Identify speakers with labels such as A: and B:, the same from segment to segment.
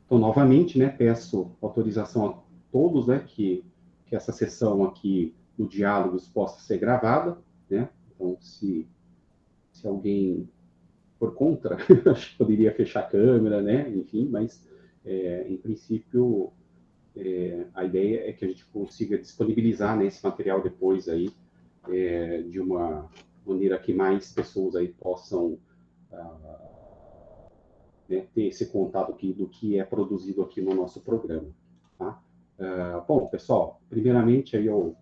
A: Então, novamente, né, peço autorização a todos, né, que essa sessão aqui do Diálogos possa ser gravada, né? Então, se alguém for contra, acho que poderia fechar a câmera, né? Enfim, mas, em princípio, a ideia é que a gente consiga disponibilizar, né, esse material depois aí, de uma maneira que mais pessoas aí possam né, ter esse contato aqui do que é produzido aqui no nosso programa. Tá? Bom, pessoal, primeiramente aí eu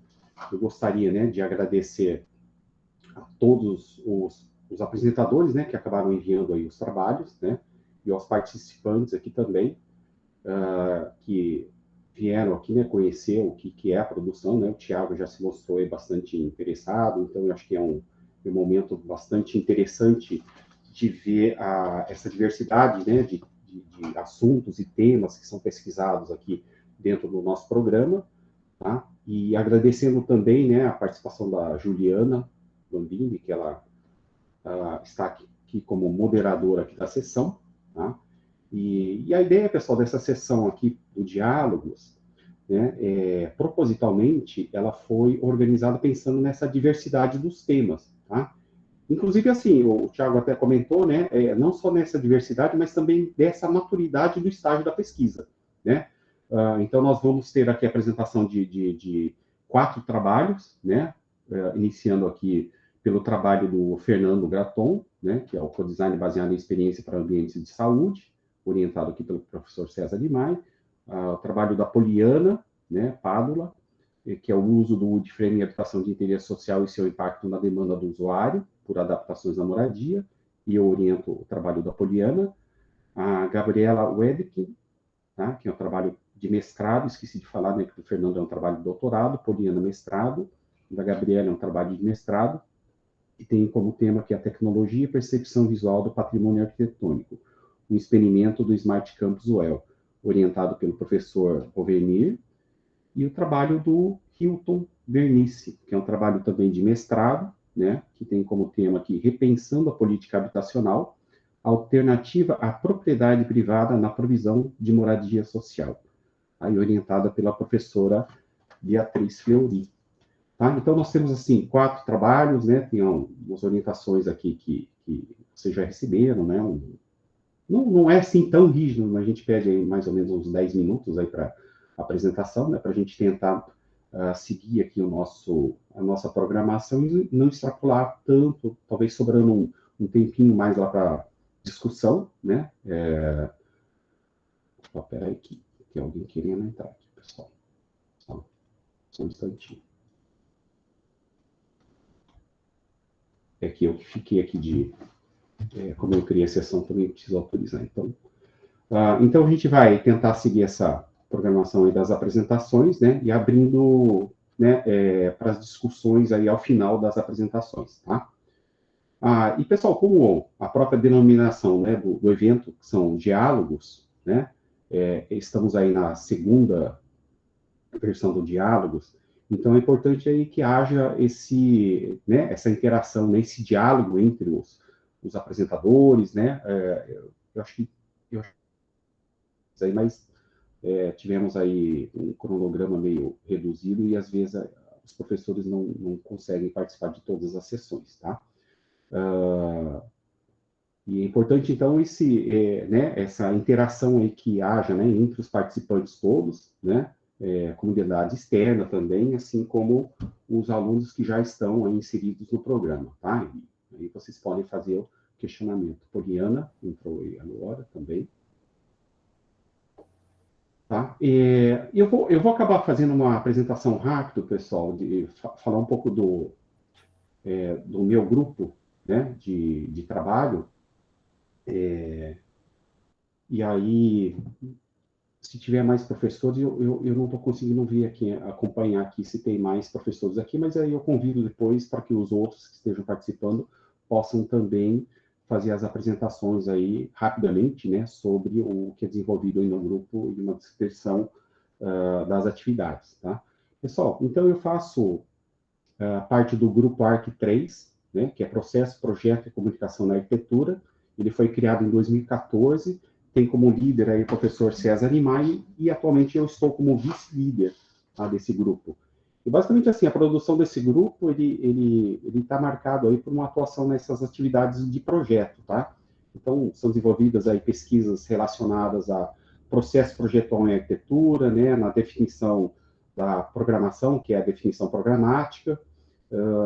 A: gostaria, né, de agradecer a todos os apresentadores, né, que acabaram enviando aí os trabalhos, né, e aos participantes aqui também, que vieram aqui, né, conhecer o que é a produção, né, o Thiago já se mostrou aí bastante interessado, então eu acho que é um momento bastante interessante de ver essa diversidade, né, de assuntos e temas que são pesquisados aqui dentro do nosso programa, tá? E agradecendo também, né, a participação da Juliana Gambini, que ela está aqui como moderadora aqui da sessão, tá? E a ideia, pessoal, dessa sessão aqui do Diálogos, né, propositalmente, ela foi organizada pensando nessa diversidade dos temas, tá? Inclusive, assim, o Thiago até comentou, né, não só nessa diversidade, mas também dessa maturidade do estágio da pesquisa, né? Então, nós vamos ter aqui a apresentação de 4 trabalhos, né? Iniciando aqui pelo trabalho do Fernando Graton, né, que é o codesign baseado em experiência para ambientes de saúde, orientado aqui pelo professor César de Maio, o trabalho da Poliana, né, Pádula, que é o uso do Woodframe em educação de interesse social e seu impacto na demanda do usuário, por adaptações na moradia, e eu oriento o trabalho da Poliana. A Gabriela Wedkin, tá, que é um trabalho de mestrado, esqueci de falar, né, que o Fernando é um trabalho de doutorado, Poliana mestrado, da Gabriela é um trabalho de mestrado, que tem como tema aqui a tecnologia e percepção visual do patrimônio arquitetônico, um experimento do Smart Campus UEL, orientado pelo professor Rovernir, e o trabalho do Hilton Bernice, que é um trabalho também de mestrado, né, que tem como tema aqui Repensando a Política Habitacional, alternativa à propriedade privada na provisão de moradia social, aí orientada pela professora Beatriz Fleury. Tá? Então, nós temos, assim, 4 trabalhos, né, tem umas orientações aqui que vocês já receberam, né, não é assim tão rígido, mas a gente pede aí mais ou menos uns 10 minutos aí para apresentação, né, para a gente tentar seguir aqui a nossa programação e não extrapolar tanto, talvez sobrando um tempinho mais lá para discussão, né? Espera aí que tem alguém querendo entrar aqui, pessoal. Só um instantinho. É que eu fiquei aqui como eu criei a sessão, também preciso autorizar. Então a gente vai tentar seguir essa programação aí das apresentações, né, e abrindo, né, para as discussões aí ao final das apresentações, tá? E, pessoal, como a própria denominação, né, do evento, que são diálogos, né, estamos aí na segunda versão do diálogos, então é importante aí que haja né, essa interação, né, esse diálogo entre os apresentadores, né, eu acho que aí, mas tivemos aí um cronograma meio reduzido e às vezes os professores não conseguem participar de todas as sessões, tá? E é importante, então, né, essa interação aí que haja, né, entre os participantes todos, né, comunidade externa também, assim como os alunos que já estão aí inseridos no programa, tá? E aí vocês podem fazer o questionamento. Poliana entrou aí agora também. Tá? Eu vou acabar fazendo uma apresentação rápida, pessoal, de falar um pouco do meu grupo, né, de trabalho. E aí, se tiver mais professores, eu não estou conseguindo ver aqui, acompanhar aqui se tem mais professores aqui, mas aí eu convido depois para que os outros que estejam participando possam também fazer as apresentações aí rapidamente, né, sobre o que é desenvolvido aí no grupo e uma descrição das atividades, tá? Pessoal, então eu faço parte do grupo ARC3, né, que é Processo, Projeto e Comunicação na Arquitetura. Ele foi criado em 2014, tem como líder aí o professor César Imai, e atualmente eu estou como vice-líder, tá, desse grupo. E basicamente assim, a produção desse grupo, ele está marcado aí por uma atuação nessas atividades de projeto, tá? Então, são desenvolvidas aí pesquisas relacionadas a processo projetual em arquitetura, né, na definição da programação, que é a definição programática,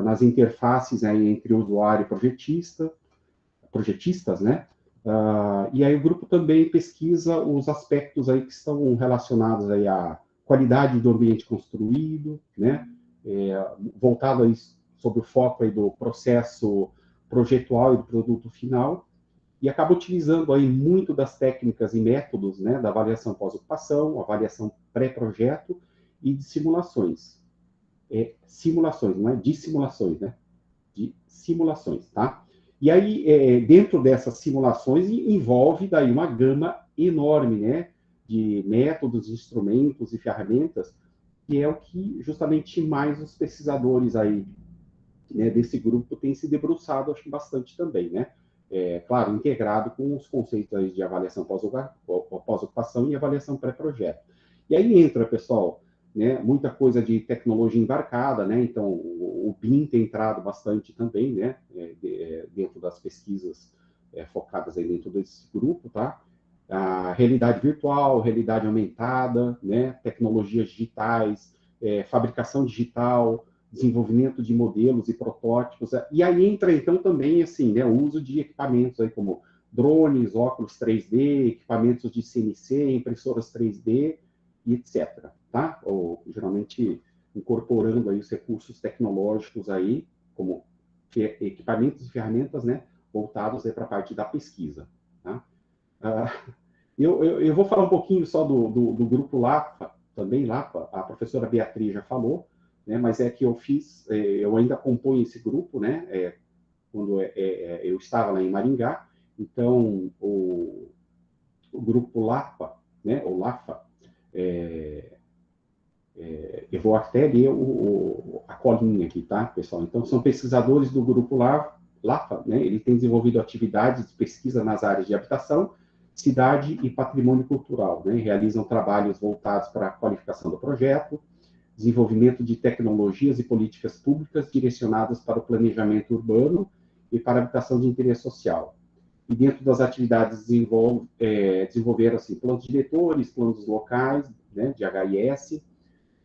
A: nas interfaces aí entre usuário e projetistas, né? E aí o grupo também pesquisa os aspectos aí que estão relacionados aí à qualidade do ambiente construído, né? Voltado aí sobre o foco aí do processo projetual e do produto final, e acaba utilizando aí muito das técnicas e métodos, né, da avaliação pós-ocupação, avaliação pré-projeto e de simulações. Simulações, não é de simulações, né? De simulações, tá? E aí, dentro dessas simulações, envolve daí uma gama enorme, né, de métodos, instrumentos e ferramentas, que é o que justamente mais os pesquisadores aí, né, desse grupo têm se debruçado, acho que bastante também, né? Claro, integrado com os conceitos aí de avaliação pós-ocupação e avaliação pré-projeto. E aí entra, pessoal, né, muita coisa de tecnologia embarcada, né? Então, o BIM tem entrado bastante também, né, dentro das pesquisas focadas aí dentro desse grupo, tá? A realidade virtual, realidade aumentada, né, tecnologias digitais, fabricação digital, desenvolvimento de modelos e protótipos. E aí entra, então, também, assim, né, o uso de equipamentos aí como drones, óculos 3D, equipamentos de CNC, impressoras 3D, e etc. Tá? Ou, geralmente, incorporando aí os recursos tecnológicos aí, como equipamentos e ferramentas, né, voltados para a parte da pesquisa. Tá? Eu vou falar um pouquinho só do grupo LAPA, também LAPA, a professora Beatriz já falou, né, mas é que eu ainda componho esse grupo, né, quando eu estava lá em Maringá, então o grupo LAPA, né, ou LAFA, eu vou até ler a colinha aqui, tá, pessoal? Então, são pesquisadores do grupo LAFA, né, ele tem desenvolvido atividades de pesquisa nas áreas de habitação, cidade e patrimônio cultural, né, realizam trabalhos voltados para a qualificação do projeto, desenvolvimento de tecnologias e políticas públicas direcionadas para o planejamento urbano e para a habitação de interesse social. E dentro das atividades desenvolver assim, planos diretores, planos locais, né, de HIS,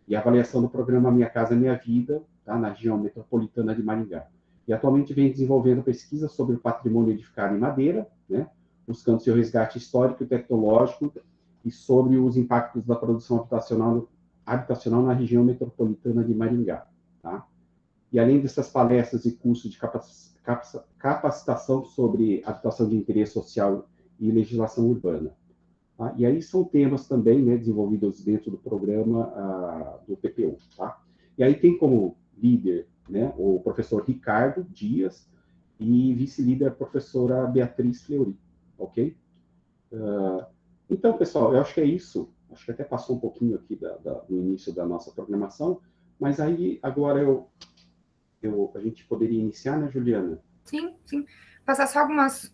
A: e avaliação do programa Minha Casa Minha Vida, tá, na região metropolitana de Maringá. E atualmente vem desenvolvendo pesquisas sobre o patrimônio edificado em madeira, né, buscando seu resgate histórico e tecnológico, e sobre os impactos da produção habitacional na região metropolitana de Maringá. Tá? E além dessas palestras e cursos de capacitação sobre habitação de interesse social e legislação urbana. Tá? E aí são temas também, né, desenvolvidos dentro do programa do PPU. Tá? E aí tem como líder, né, o professor Ricardo Dias e vice-líder a professora Beatriz Fleury. Ok? Então, pessoal, eu acho que é isso. Acho que até passou um pouquinho aqui do início da nossa programação, mas aí agora a gente poderia iniciar, né, Juliana?
B: Sim, sim. Passar só algumas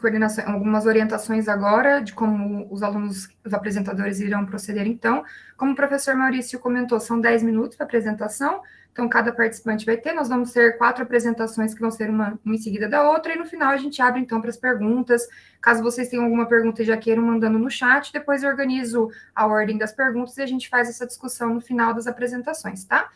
B: coordenações, algumas orientações agora de como os alunos, os apresentadores irão proceder. Então, como o professor Maurício comentou, são 10 minutos para apresentação, então cada participante vai ter, nós vamos ter 4 apresentações que vão ser uma em seguida da outra, e no final a gente abre então para as perguntas. Caso vocês tenham alguma pergunta e já queiram mandando no chat, depois eu organizo a ordem das perguntas e a gente faz essa discussão no final das apresentações, tá?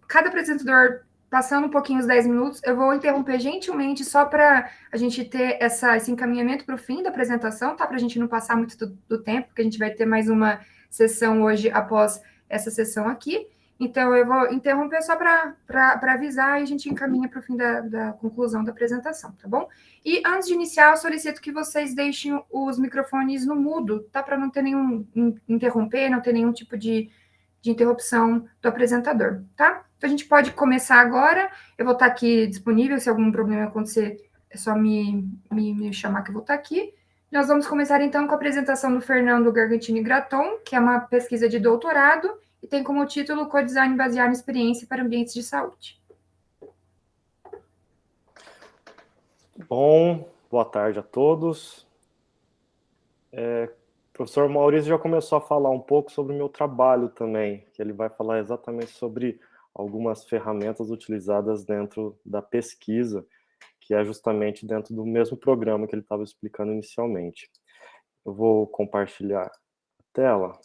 B: Cada apresentador passando um pouquinho os 10 minutos, eu vou interromper gentilmente só para a gente ter esse encaminhamento para o fim da apresentação, tá? Para a gente não passar muito do tempo, porque a gente vai ter mais uma sessão hoje após essa sessão aqui. Então, eu vou interromper só para avisar e a gente encaminha para o fim da conclusão da apresentação, tá bom? E antes de iniciar, eu solicito que vocês deixem os microfones no mudo, tá? Para não ter nenhum interromper, não ter nenhum tipo de interrupção do apresentador, tá? Então, a gente pode começar agora. Eu vou estar aqui disponível, se algum problema acontecer, é só me chamar que eu vou estar aqui. Nós vamos começar, então, com a apresentação do Fernando Gargantini Graton, que é uma pesquisa de doutorado, e tem como título Co-Design baseado em experiência para ambientes de saúde.
C: Bom, boa tarde a todos. O professor Maurício já começou a falar um pouco sobre o meu trabalho também, que ele vai falar exatamente sobre algumas ferramentas utilizadas dentro da pesquisa, que é justamente dentro do mesmo programa que ele estava explicando inicialmente. Eu vou compartilhar a tela.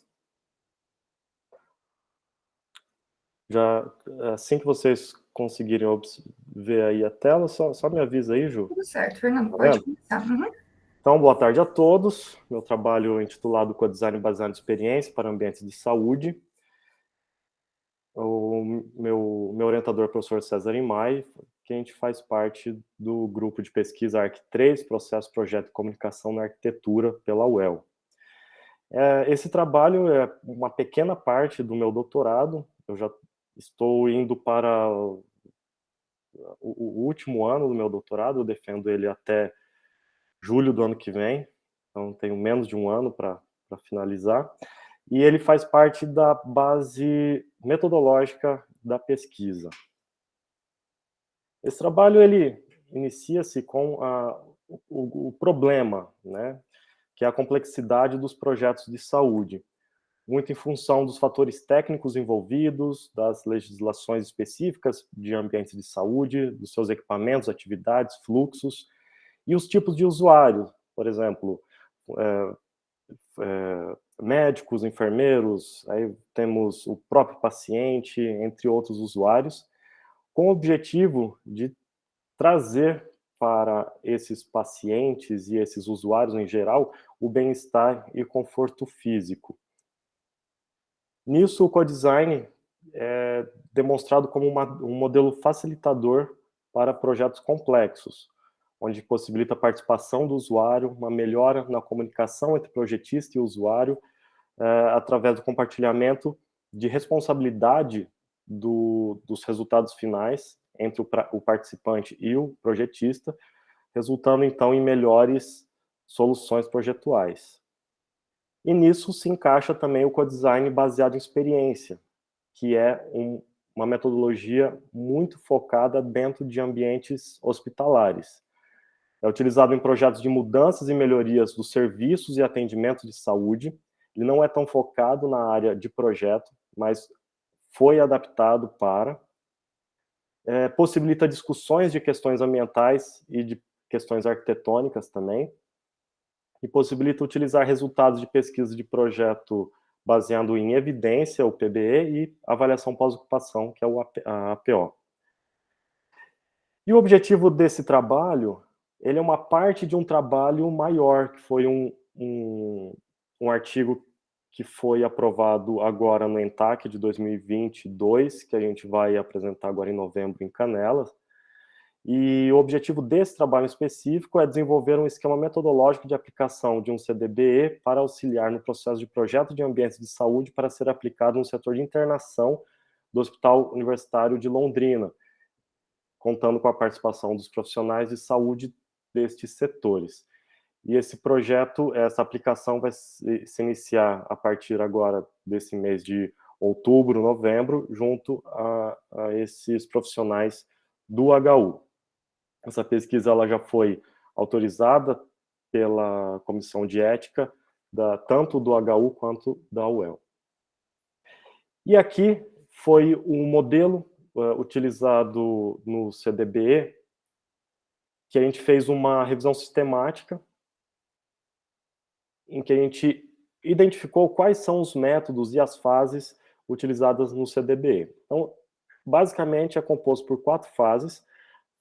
C: Já, assim que vocês conseguirem ver aí a tela, só me avisa aí, Ju.
B: Tudo certo, Fernando, pode começar. Uhum.
C: Então, boa tarde a todos. Meu trabalho é intitulado Co-Design Baseado em Experiência para Ambientes de Saúde. O meu orientador é o professor César Imai, que a gente faz parte do grupo de pesquisa ARC3, Processo, Projeto e Comunicação na Arquitetura, pela UEL. Esse trabalho é uma pequena parte do meu doutorado. Eu já estou indo para o último ano do meu doutorado, eu defendo ele até julho do ano que vem, então tenho menos de um ano para finalizar. E ele faz parte da base metodológica da pesquisa. Esse trabalho ele inicia-se com o problema, né, que é a complexidade dos projetos de saúde, muito em função dos fatores técnicos envolvidos, das legislações específicas de ambientes de saúde, dos seus equipamentos, atividades, fluxos, e os tipos de usuários, por exemplo, médicos, enfermeiros, aí temos o próprio paciente, entre outros usuários, com o objetivo de trazer para esses pacientes e esses usuários em geral o bem-estar e conforto físico. Nisso, o co-design é demonstrado como um modelo facilitador para projetos complexos, onde possibilita a participação do usuário, uma melhora na comunicação entre projetista e usuário, através do compartilhamento de responsabilidade dos resultados finais entre o participante e o projetista, resultando, então, em melhores soluções projetuais. E nisso se encaixa também o co-design baseado em experiência, que é uma metodologia muito focada dentro de ambientes hospitalares. É utilizado em projetos de mudanças e melhorias dos serviços e atendimento de saúde. Ele não é tão focado na área de projeto, mas foi adaptado para... possibilita discussões de questões ambientais e de questões arquitetônicas também, e possibilita utilizar resultados de pesquisa de projeto baseado em evidência, o PBE, e avaliação pós-ocupação, que é a APO. E o objetivo desse trabalho, ele é uma parte de um trabalho maior, que foi um artigo que foi aprovado agora no ENTAC de 2022, que a gente vai apresentar agora em novembro em Canelas. E o objetivo desse trabalho específico é desenvolver um esquema metodológico de aplicação de um CDBE para auxiliar no processo de projeto de ambientes de saúde para ser aplicado no setor de internação do Hospital Universitário de Londrina, contando com a participação dos profissionais de saúde destes setores. E esse projeto, essa aplicação vai se iniciar a partir agora desse mês de outubro, novembro, junto a esses profissionais do HU. Essa pesquisa ela já foi autorizada pela Comissão de Ética, tanto do HU quanto da UEL. E aqui foi um modelo utilizado no CDBE, que a gente fez uma revisão sistemática, em que a gente identificou quais são os métodos e as fases utilizadas no CDBE. Então, basicamente, é composto por 4 fases.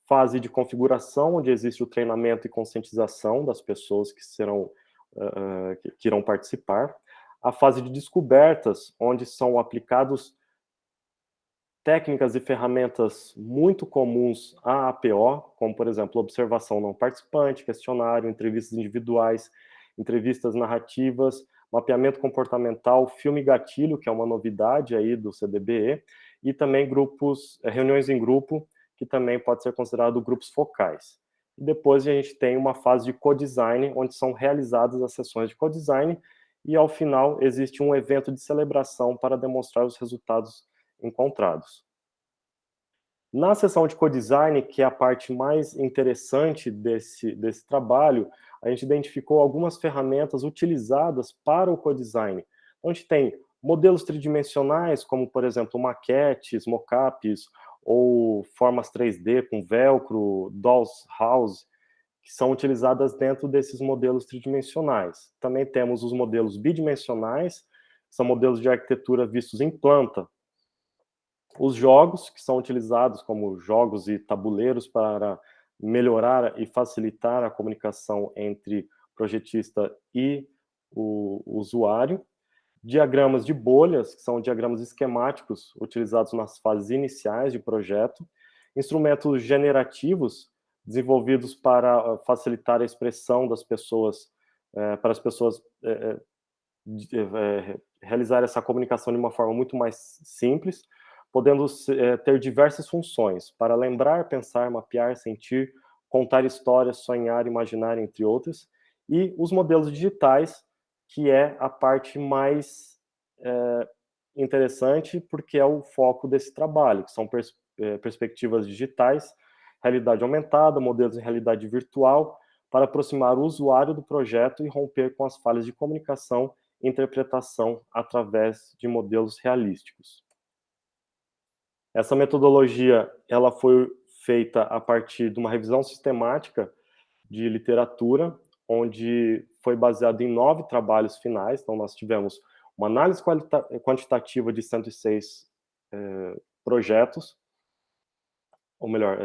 C: Fase de configuração, onde existe o treinamento e conscientização das pessoas que irão participar. A fase de descobertas, onde são aplicados técnicas e ferramentas muito comuns à APO, como, por exemplo, observação não participante, questionário, entrevistas individuais, entrevistas narrativas, mapeamento comportamental, filme gatilho, que é uma novidade aí do CDBE, e também reuniões em grupo, que também pode ser considerado grupos focais. E depois a gente tem uma fase de co-design, onde são realizadas as sessões de co-design, e ao final existe um evento de celebração para demonstrar os resultados encontrados. Na seção de co-design, que é a parte mais interessante desse trabalho, a gente identificou algumas ferramentas utilizadas para o co-design. Então, a gente tem modelos tridimensionais, como, por exemplo, maquetes, mockups, ou formas 3D com velcro, dolls house, que são utilizadas dentro desses modelos tridimensionais. Também temos os modelos bidimensionais, que são modelos de arquitetura vistos em planta. Os jogos, que são utilizados como jogos e tabuleiros para melhorar e facilitar a comunicação entre o projetista e o usuário. Diagramas de bolhas, que são diagramas esquemáticos utilizados nas fases iniciais de projeto. Instrumentos generativos, desenvolvidos para facilitar a expressão das pessoas, para as pessoas realizar essa comunicação de uma forma muito mais simples, podendo ter diversas funções, para lembrar, pensar, mapear, sentir, contar histórias, sonhar, imaginar, entre outras. E os modelos digitais, que é a parte mais interessante, porque é o foco desse trabalho, que são perspectivas digitais, realidade aumentada, modelos em realidade virtual, para aproximar o usuário do projeto e romper com as falhas de comunicação e interpretação através de modelos realísticos. Essa metodologia ela foi feita a partir de uma revisão sistemática de literatura, onde foi baseado em 9 trabalhos finais. Então, nós tivemos uma análise quantitativa de 106 projetos, ou melhor,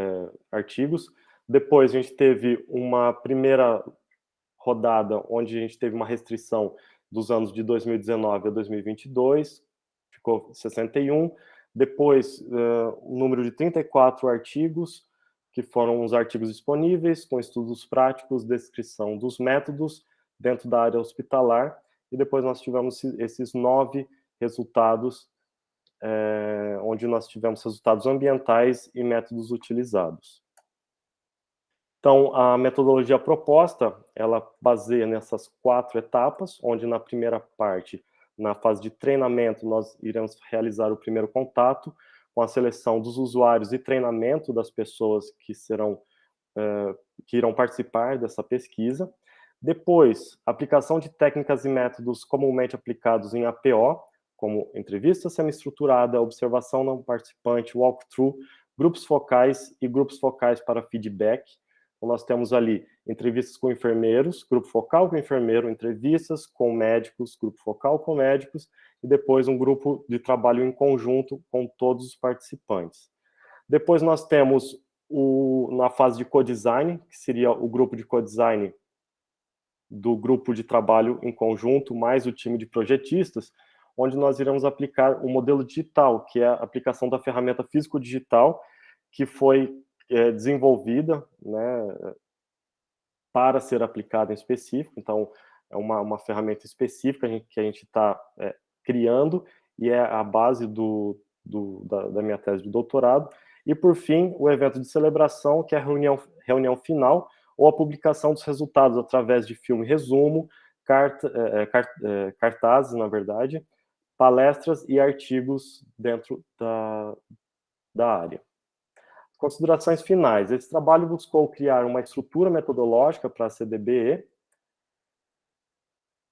C: artigos. Depois, a gente teve uma primeira rodada, onde a gente teve uma restrição dos anos de 2019 a 2022, ficou 61. Depois, um número de 34 artigos, que foram os artigos disponíveis, com estudos práticos, descrição dos métodos dentro da área hospitalar, e depois nós tivemos esses 9 resultados, onde nós tivemos resultados ambientais e métodos utilizados. Então, a metodologia proposta, ela baseia nessas 4 etapas, onde na primeira parte, na fase de treinamento, nós iremos realizar o primeiro contato com a seleção dos usuários e treinamento das pessoas que irão participar dessa pesquisa. Depois, aplicação de técnicas e métodos comumente aplicados em APO, como entrevista semi-estruturada, observação não participante, walkthrough, grupos focais e grupos focais para feedback. Então, nós temos ali entrevistas com enfermeiros, grupo focal com enfermeiro, entrevistas com médicos, grupo focal com médicos, e depois um grupo de trabalho em conjunto com todos os participantes. Depois nós temos na fase de co-design, que seria o grupo de co-design do grupo de trabalho em conjunto, mais o time de projetistas, onde nós iremos aplicar o modelo digital, que é a aplicação da ferramenta físico-digital, que foi desenvolvida, né, para ser aplicada em específico. Então, é uma ferramenta específica que a gente está criando, e é a base da minha tese de doutorado. E, por fim, o evento de celebração, que é a reunião final, ou a publicação dos resultados através de filme resumo, cartazes, na verdade, palestras e artigos dentro da área. Considerações finais. Esse trabalho buscou criar uma estrutura metodológica para a CDBE.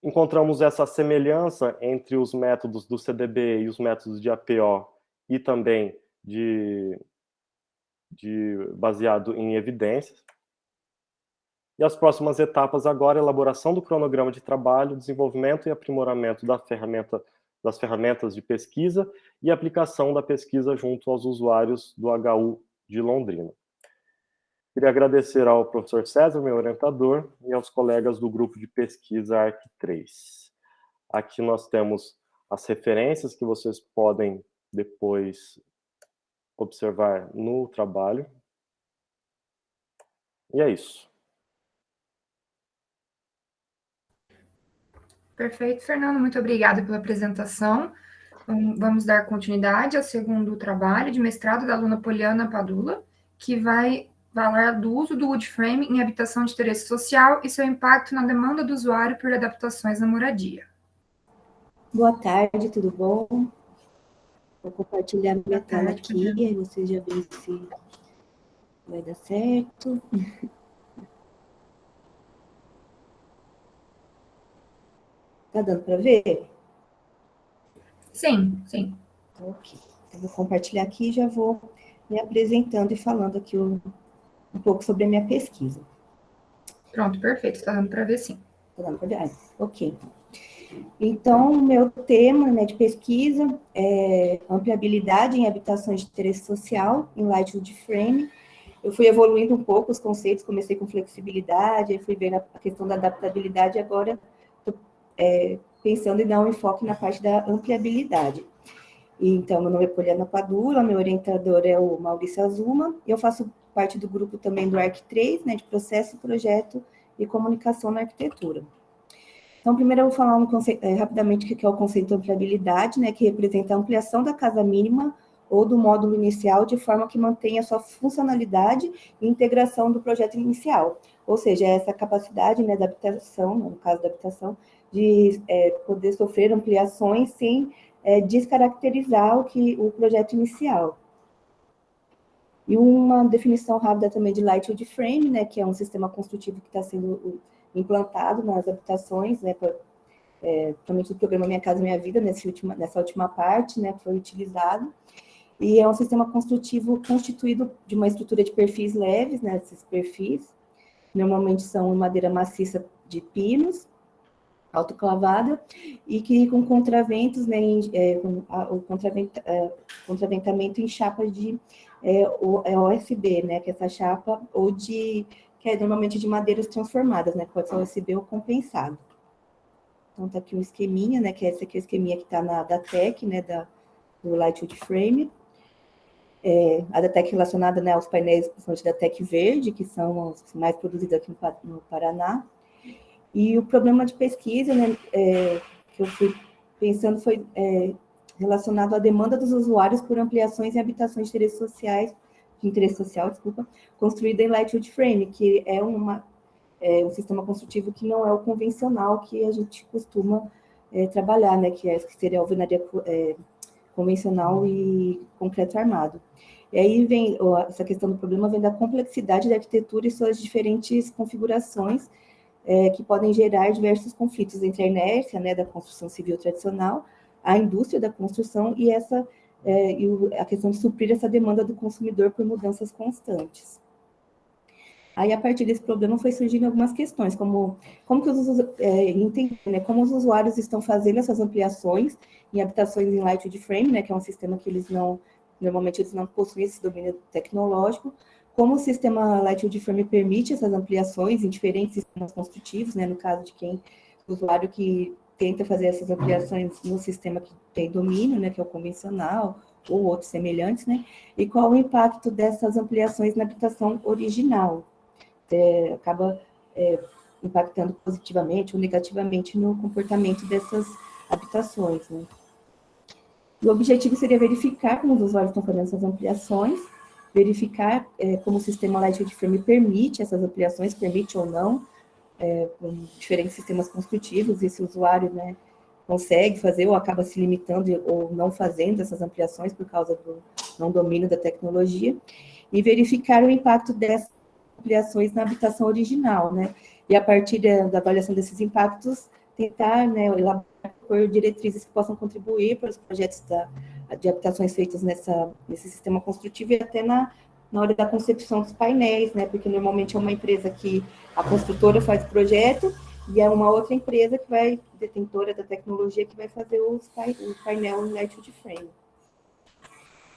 C: Encontramos essa semelhança entre os métodos do CDBE e os métodos de APO, e também baseado em evidências. E as próximas etapas agora, elaboração do cronograma de trabalho, desenvolvimento e aprimoramento das ferramentas de pesquisa e aplicação da pesquisa junto aos usuários do HU de Londrina. Queria agradecer ao professor César, meu orientador, e aos colegas do grupo de pesquisa ARC3. Aqui nós temos as referências que vocês podem depois observar no trabalho. E é isso.
B: Perfeito, Fernando. Muito obrigada pela apresentação. Vamos dar continuidade ao segundo trabalho de mestrado da aluna Poliana Padula, que vai falar do uso do wood frame em habitação de interesse social e seu impacto na demanda do usuário por adaptações na moradia.
D: Boa tarde, tudo bom? Vou compartilhar minha tela aqui, aí vocês já veem se vai dar certo. Tá dando para ver?
B: Sim, sim.
D: Ok. Eu vou compartilhar aqui e já vou me apresentando e falando aqui um pouco sobre a minha pesquisa.
B: Pronto, perfeito. Está dando para ver, sim.
D: Tá dando para ver? Ah, ok. Então, o meu tema, né, de pesquisa é ampliabilidade em habitações de interesse social em Lightwood Frame. Eu fui evoluindo um pouco os conceitos, comecei com flexibilidade, aí fui vendo a questão da adaptabilidade, agora estou pensando em dar um enfoque na parte da ampliabilidade. Então, meu nome é Poliana Padula, meu orientador é o Maurício Azuma, e eu faço parte do grupo também do ARC3, né, de processo, projeto e comunicação na arquitetura. Então, primeiro eu vou falar rapidamente o que é o conceito de ampliabilidade, né, que representa a ampliação da casa mínima ou do módulo inicial de forma que mantenha sua funcionalidade e integração do projeto inicial. Ou seja, essa capacidade, né, da habitação, no caso da habitação, de poder sofrer ampliações sem descaracterizar o projeto inicial. E uma definição rápida também de Lightwood Frame, né, que é um sistema construtivo que está sendo implantado nas habitações, né, principalmente do programa Minha Casa Minha Vida, nessa última parte, né, foi utilizado. E é um sistema construtivo constituído de uma estrutura de perfis leves, né, esses perfis, normalmente são em madeira maciça de pinos, autoclavada, e que com contraventos, né, o contraventamento em chapas de OSB, né, que é essa chapa, que é normalmente de madeiras transformadas, né, pode ser OSB ou compensado. Então, tá aqui um esqueminha, né, que esse aqui é o esqueminha que está na DATEC, né, do Lightwood Frame. A DATEC relacionada, né, aos painéis, principalmente da DATEC verde, que são os mais produzidos aqui no Paraná. E o problema de pesquisa, né, que eu fui pensando foi relacionado à demanda dos usuários por ampliações em habitações de interesse social, construída em Lightwood Frame, que é um sistema construtivo que não é o convencional que a gente costuma trabalhar, né, que seria a alvenaria convencional e concreto armado. E aí vem essa questão do problema, vem da complexidade da arquitetura e suas diferentes configurações, que podem gerar diversos conflitos entre a inércia, né, da construção civil tradicional, a indústria da construção e a questão de suprir essa demanda do consumidor por mudanças constantes. Aí, a partir desse problema, foi surgindo algumas questões, como como os usuários estão fazendo essas ampliações em habitações em Lightwood Frame, né, que é um sistema que normalmente eles não possuem esse domínio tecnológico, como o sistema Lightwood Frame permite essas ampliações em diferentes sistemas construtivos, né, no caso de o usuário que tenta fazer essas ampliações no sistema que tem domínio, né, que é o convencional, ou outros semelhantes, né, e qual o impacto dessas ampliações na habitação original. Acaba impactando positivamente ou negativamente no comportamento dessas habitações, né. O objetivo seria verificar como os usuários estão fazendo essas ampliações, verificar como o sistema Lightwood Frame permite essas ampliações, permite ou não, com diferentes sistemas construtivos, e se o usuário, né, consegue fazer ou acaba se limitando ou não fazendo essas ampliações por causa do não domínio da tecnologia, e verificar o impacto dessas ampliações na habitação original, né, e a partir da avaliação desses impactos, tentar, né, elaborar por diretrizes que possam contribuir para os projetos de habitações feitas nesse sistema construtivo e até na hora da concepção dos painéis, né, porque normalmente é uma empresa que a construtora faz o projeto e é uma outra empresa detentora da tecnologia, que vai fazer o painel em Lightwood Frame.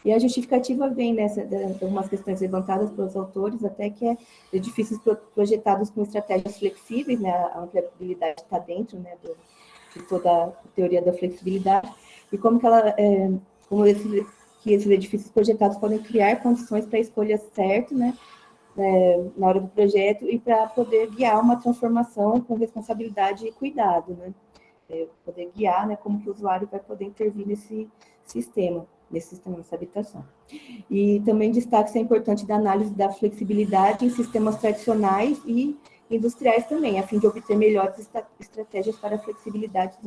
D: E a justificativa vem de algumas questões levantadas pelos autores, até que edifícios projetados com estratégias flexíveis, né, a ampliabilidade está dentro, né, de toda a teoria da flexibilidade, e que esses edifícios projetados podem criar condições para a escolha certa, né, na hora do projeto, e para poder guiar uma transformação com responsabilidade e cuidado, né, poder guiar, né, como que o usuário vai poder intervir nesse sistema, nessa habitação. E também destaque-se a importância da análise da flexibilidade em sistemas tradicionais e industriais também, a fim de obter melhores estratégias para a flexibilidade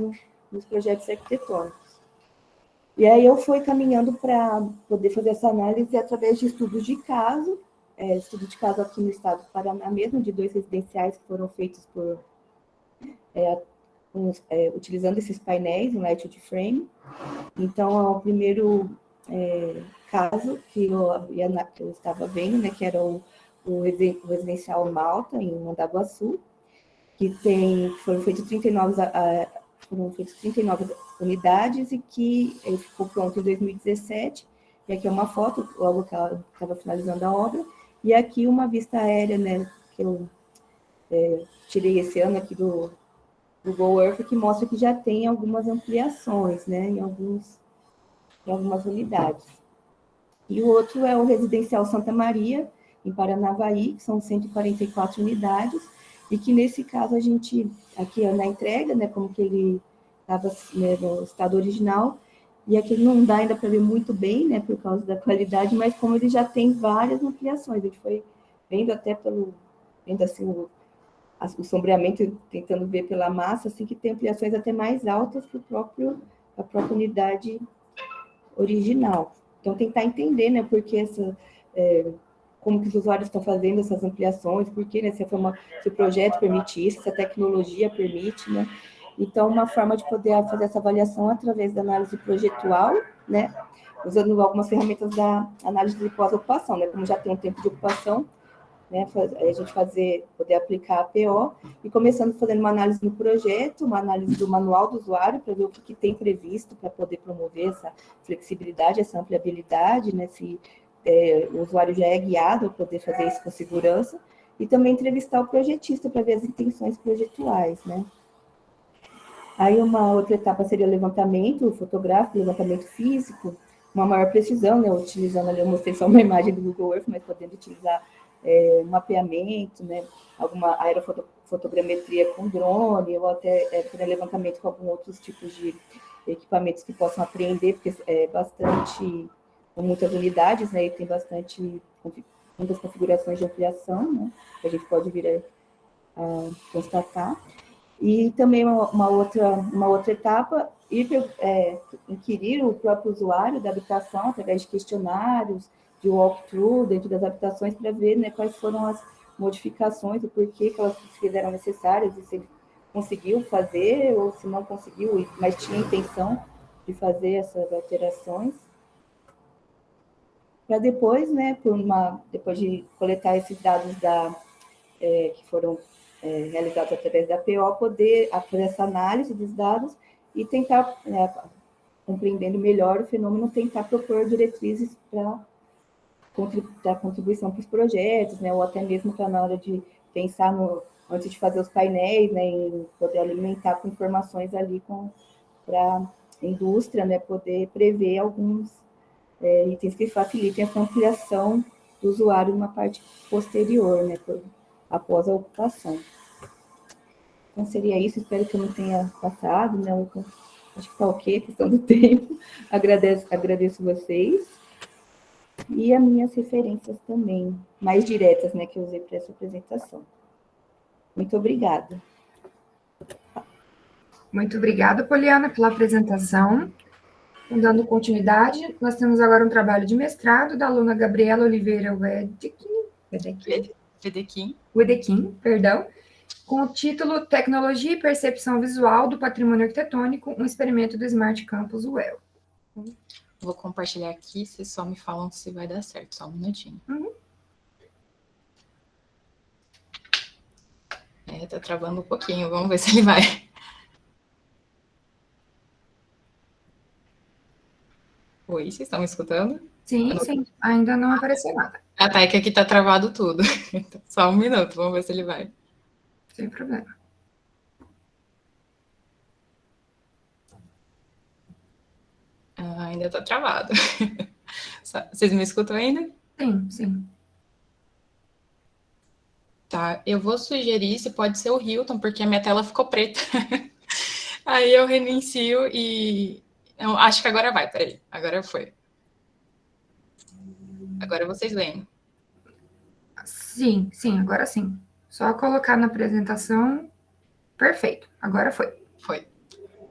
D: nos projetos arquitetônicos. E aí eu fui caminhando para poder fazer essa análise através de estudos de caso, estudo de caso aqui no estado do Paraná mesmo, de 2 residenciais que foram feitos por utilizando esses painéis em Latitude Frame. Então, o primeiro caso que eu estava vendo, né, que era o residencial Malta, em Mandaguaçu, que foram feitas 39 unidades e que ele ficou pronto em 2017. E aqui é uma foto, logo que ela estava finalizando a obra. E aqui uma vista aérea, né, que eu tirei esse ano aqui do Google Earth, que mostra que já tem algumas ampliações, né, em algumas unidades. E o outro é o Residencial Santa Maria, em Paranavaí, que são 144 unidades, e que nesse caso a gente, aqui na entrega, né, como que ele estava, né, no estado original, e aqui não dá ainda para ver muito bem, né, por causa da qualidade, mas como ele já tem várias ampliações, a gente foi vendo até vendo assim, o sombreamento, tentando ver pela massa, assim, que tem ampliações até mais altas que a própria unidade original. Então, tentar entender, né, porque como que os usuários estão fazendo essas ampliações, porque, né, se o projeto permite isso, se a tecnologia permite, né. Então, uma forma de poder fazer essa avaliação através da análise projetual, né, usando algumas ferramentas da análise de pós-ocupação, né, como já tem um tempo de ocupação, né, a gente poder aplicar a PO, e começando fazendo uma análise no projeto, uma análise do manual do usuário, para ver o que tem previsto para poder promover essa flexibilidade, essa ampliabilidade, né, se o usuário já é guiado a poder fazer isso com segurança, e também entrevistar o projetista para ver as intenções projetuais, né. Aí uma outra etapa seria o levantamento fotográfico, levantamento físico, uma maior precisão, né, utilizando ali, eu mostrei só uma imagem do Google Earth, mas podendo utilizar mapeamento, né, alguma aerofotogrametria com drone, ou até fazer levantamento com alguns outros tipos de equipamentos que possam apreender, porque é bastante, com muitas unidades, né, e tem muitas configurações de ampliação, né, que a gente pode vir a constatar. E também uma outra etapa, inquirir o próprio usuário da habitação através de questionários, de walkthrough dentro das habitações, para ver, né, quais foram as modificações, o porquê que elas se fizeram necessárias, e se ele conseguiu fazer, ou se não conseguiu, mas tinha intenção de fazer essas alterações. Para depois, né, depois de coletar esses dados que foram realizados através da PO, poder fazer essa análise dos dados e tentar, né, compreendendo melhor o fenômeno, tentar propor diretrizes para dar contribuição para os projetos, né, ou até mesmo para, na hora de pensar antes de fazer os painéis, né, em poder alimentar com informações ali para a indústria, né, poder prever alguns itens que facilitem essa ampliação do usuário numa parte posterior, né, após a ocupação. Então, seria isso. Espero que eu não tenha passado, né? Acho que está ok, a questão do tempo. Agradeço vocês. E as minhas referências também, mais diretas, né, que eu usei para essa apresentação. Muito obrigada.
B: Muito obrigada, Poliana, pela apresentação. Dando continuidade, nós temos agora um trabalho de mestrado da aluna Gabriela Oliveira Wedequim, perdão, com o título Tecnologia e Percepção Visual do Patrimônio Arquitetônico, um experimento do Smart Campus UEL.
E: Vou compartilhar aqui, vocês só me falam se vai dar certo, só um minutinho. Tá travando um pouquinho, vamos ver se ele vai. Oi, vocês estão me escutando?
B: Sim, sim, ainda não apareceu nada.
E: Ah, tá, é que aqui tá travado tudo. Só um minuto, vamos ver se ele vai.
B: Sem problema.
E: Ainda tá travado. Vocês me escutam ainda?
B: Sim, sim.
E: Tá, eu vou sugerir se pode ser o Hilton, porque a minha tela ficou preta. Aí eu reinicio e... Não, acho que agora vai, peraí. Agora foi. Agora vocês veem.
B: Sim, sim, agora sim. Só colocar na apresentação. Perfeito, agora foi.
E: Foi.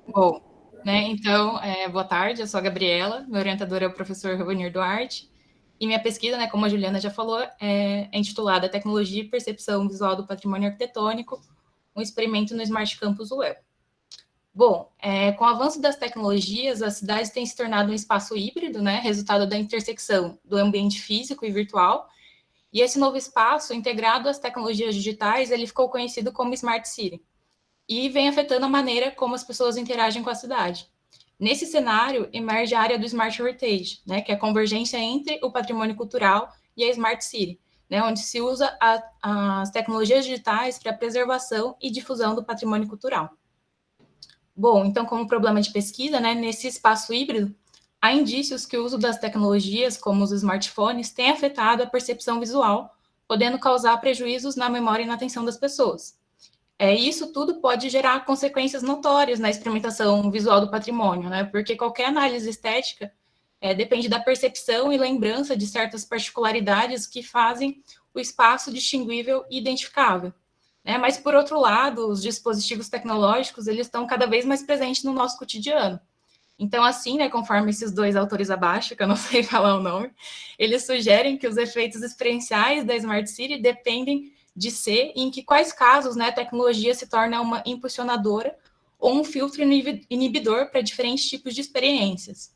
E: Bom, né? Então, boa tarde, eu sou a Gabriela, meu orientador é o professor Rovanir Duarte, e minha pesquisa, né, como a Juliana já falou, é intitulada Tecnologia e Percepção Visual do Patrimônio Arquitetônico, um experimento no Smart Campus Web. Bom, com o avanço das tecnologias, as cidades têm se tornado um espaço híbrido, né, resultado da intersecção do ambiente físico e virtual, e esse novo espaço, integrado às tecnologias digitais, ele ficou conhecido como Smart City, e vem afetando a maneira como as pessoas interagem com a cidade. Nesse cenário, emerge a área do Smart Heritage, né, que é a convergência entre o patrimônio cultural e a Smart City, né, onde se usa as tecnologias digitais para a preservação e difusão do patrimônio cultural. Bom, então, como problema de pesquisa, né, nesse espaço híbrido, há indícios que o uso das tecnologias, como os smartphones, tem afetado a percepção visual, podendo causar prejuízos na memória e na atenção das pessoas. Isso tudo pode gerar consequências notórias na experimentação visual do patrimônio, né? Porque qualquer análise estética depende da percepção e lembrança de certas particularidades que fazem o espaço distinguível e identificável. Né? Mas, por outro lado, os dispositivos tecnológicos, eles estão cada vez mais presentes no nosso cotidiano. Então, assim, né, conforme esses dois autores abaixo, que eu não sei falar o nome, eles sugerem que os efeitos experienciais da Smart City dependem de ser e em que quais casos, né, a tecnologia se torna uma impulsionadora ou um filtro inibidor para diferentes tipos de experiências.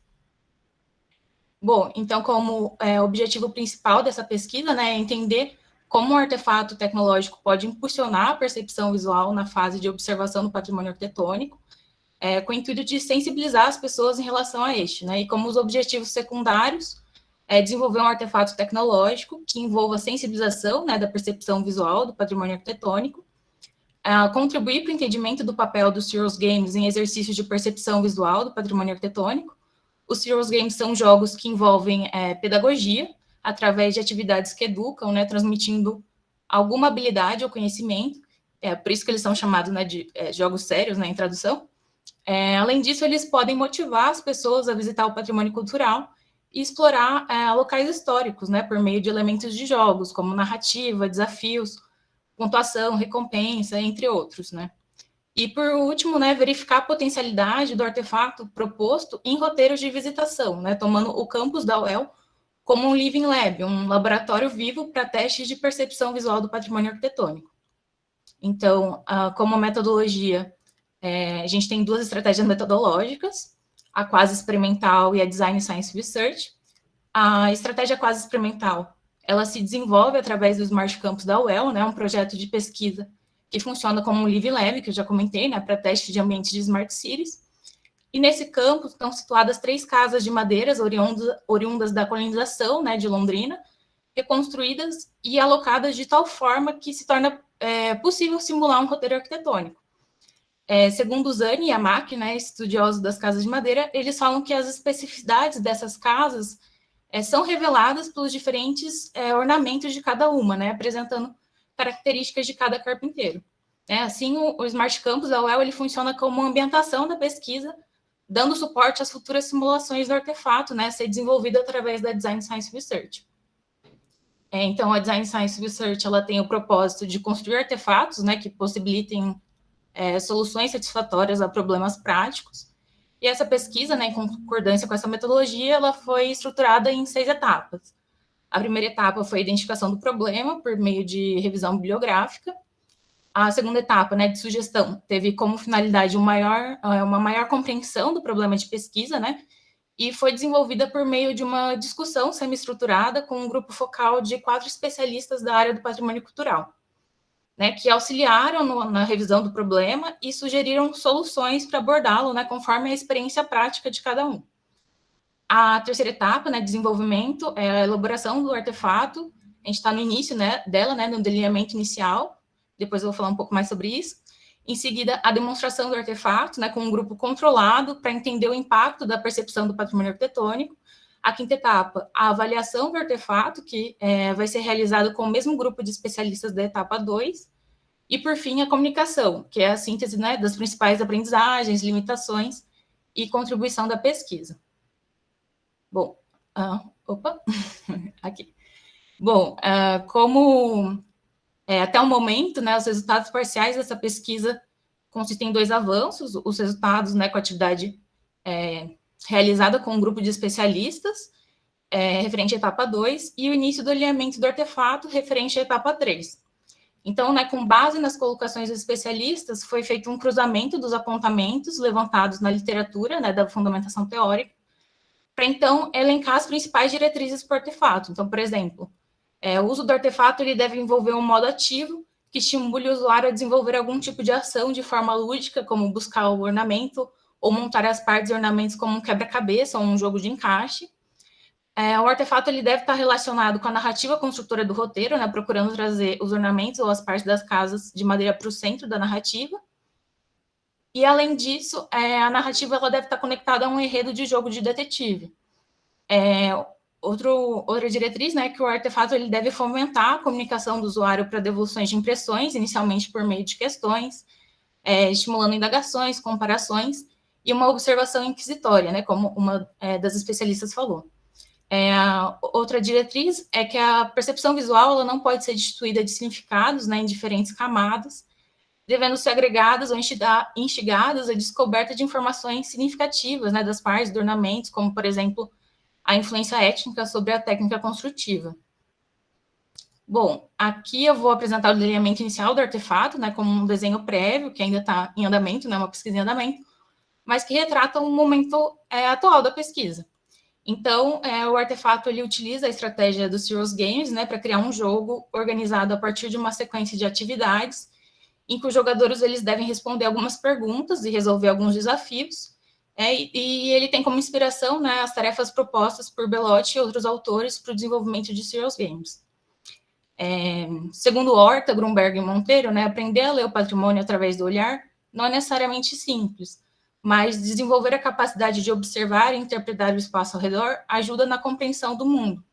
E: Bom, então, como objetivo principal dessa pesquisa, né, é entender como um artefato tecnológico pode impulsionar a percepção visual na fase de observação do patrimônio arquitetônico, com o intuito de sensibilizar as pessoas em relação a este, né, e como os objetivos secundários desenvolver um artefato tecnológico que envolva a sensibilização, né, da percepção visual do patrimônio arquitetônico, contribuir para o entendimento do papel dos Serious Games em exercícios de percepção visual do patrimônio arquitetônico. Os Serious Games são jogos que envolvem pedagogia, através de atividades que educam, né, transmitindo alguma habilidade ou conhecimento, por isso que eles são chamados, né, de jogos sérios, né, em tradução. Além disso, eles podem motivar as pessoas a visitar o patrimônio cultural e explorar locais históricos, né, por meio de elementos de jogos, como narrativa, desafios, pontuação, recompensa, entre outros, né. E, por último, né, verificar a potencialidade do artefato proposto em roteiros de visitação, né, tomando o campus da UEL como um Living Lab, um laboratório vivo para testes de percepção visual do patrimônio arquitetônico. Então, como metodologia, a gente tem duas estratégias metodológicas, a quase experimental e a Design Science Research. A estratégia quase experimental, ela se desenvolve através do Smart Campus da UEL, né, um projeto de pesquisa que funciona como um Live Lab, que eu já comentei, né, para teste de ambientes de Smart Cities. E nesse campus estão situadas 3 casas de madeiras oriundas da colonização, né, de Londrina, reconstruídas e alocadas de tal forma que se torna possível simular um roteiro arquitetônico. Segundo o Zani e a Mack, né, estudiosos das casas de madeira, eles falam que as especificidades dessas casas são reveladas pelos diferentes ornamentos de cada uma, né, apresentando características de cada carpinteiro. Assim, o Smart Campus da UEL ele funciona como uma ambientação da pesquisa, dando suporte às futuras simulações do artefato, né, a ser desenvolvido através da Design Science Research. Então, a Design Science Research ela tem o propósito de construir artefatos, né, que possibilitem soluções satisfatórias a problemas práticos. E essa pesquisa, né, em concordância com essa metodologia, ela foi estruturada em 6 etapas. A primeira etapa foi a identificação do problema por meio de revisão bibliográfica. A segunda etapa, né, de sugestão, teve como finalidade uma maior compreensão do problema de pesquisa, né, e foi desenvolvida por meio de uma discussão semi-estruturada com um grupo focal de 4 especialistas da área do patrimônio cultural, né, que auxiliaram na revisão do problema e sugeriram soluções para abordá-lo, né, conforme a experiência prática de cada um. A terceira etapa, né, desenvolvimento, é a elaboração do artefato. A gente está no início, né, dela, né, no delineamento inicial. Depois eu vou falar um pouco mais sobre isso. Em seguida, a demonstração do artefato, né, com um grupo controlado para entender o impacto da percepção do patrimônio arquitetônico. A quinta etapa, a avaliação do artefato, que vai ser realizado com o mesmo grupo de especialistas da etapa 2. E, por fim, a comunicação, que é a síntese, né, das principais aprendizagens, limitações e contribuição da pesquisa. Bom, aqui. Bom, como até o momento, né, os resultados parciais dessa pesquisa consistem em 2 avanços, os resultados, né, com a atividade realizada com um grupo de especialistas, referente à etapa 2, e o início do alinhamento do artefato, referente à etapa 3. Então, né, com base nas colocações dos especialistas, foi feito um cruzamento dos apontamentos levantados na literatura, né, da fundamentação teórica, para, então, elencar as principais diretrizes para o artefato. Então, por exemplo, o uso do artefato ele deve envolver um modo ativo que estimule o usuário a desenvolver algum tipo de ação de forma lúdica, como buscar o ornamento, ou montar as partes e ornamentos como um quebra-cabeça ou um jogo de encaixe. O artefato ele deve estar relacionado com a narrativa construtora do roteiro, né, procurando trazer os ornamentos ou as partes das casas de madeira para o centro da narrativa. E, além disso, a narrativa ela deve estar conectada a um enredo de jogo de detetive. Outra diretriz, né, que o artefato ele deve fomentar a comunicação do usuário para devoluções de impressões, inicialmente por meio de questões, estimulando indagações, comparações e uma observação inquisitória, né, como uma das especialistas falou. Outra diretriz é que a percepção visual ela não pode ser destituída de significados, né, em diferentes camadas, devendo ser agregadas ou instigadas a descoberta de informações significativas, né, das partes do ornamento, como, por exemplo, a influência étnica sobre a técnica construtiva. Bom, aqui eu vou apresentar o delineamento inicial do artefato, né, como um desenho prévio, que ainda está em andamento, né, uma pesquisa em andamento, mas que retrata um momento atual da pesquisa. Então, o artefato ele utiliza a estratégia dos Serious Games, né, para criar um jogo organizado a partir de uma sequência de atividades, em que os jogadores eles devem responder algumas perguntas e resolver alguns desafios, e ele tem como inspiração, né, as tarefas propostas por Belotti e outros autores para o desenvolvimento de Serious Games. Segundo Horta, Grunberg e Monteiro, né, aprender a ler o patrimônio através do olhar não é necessariamente simples, mas desenvolver a capacidade de observar e interpretar o espaço ao redor ajuda na compreensão do mundo.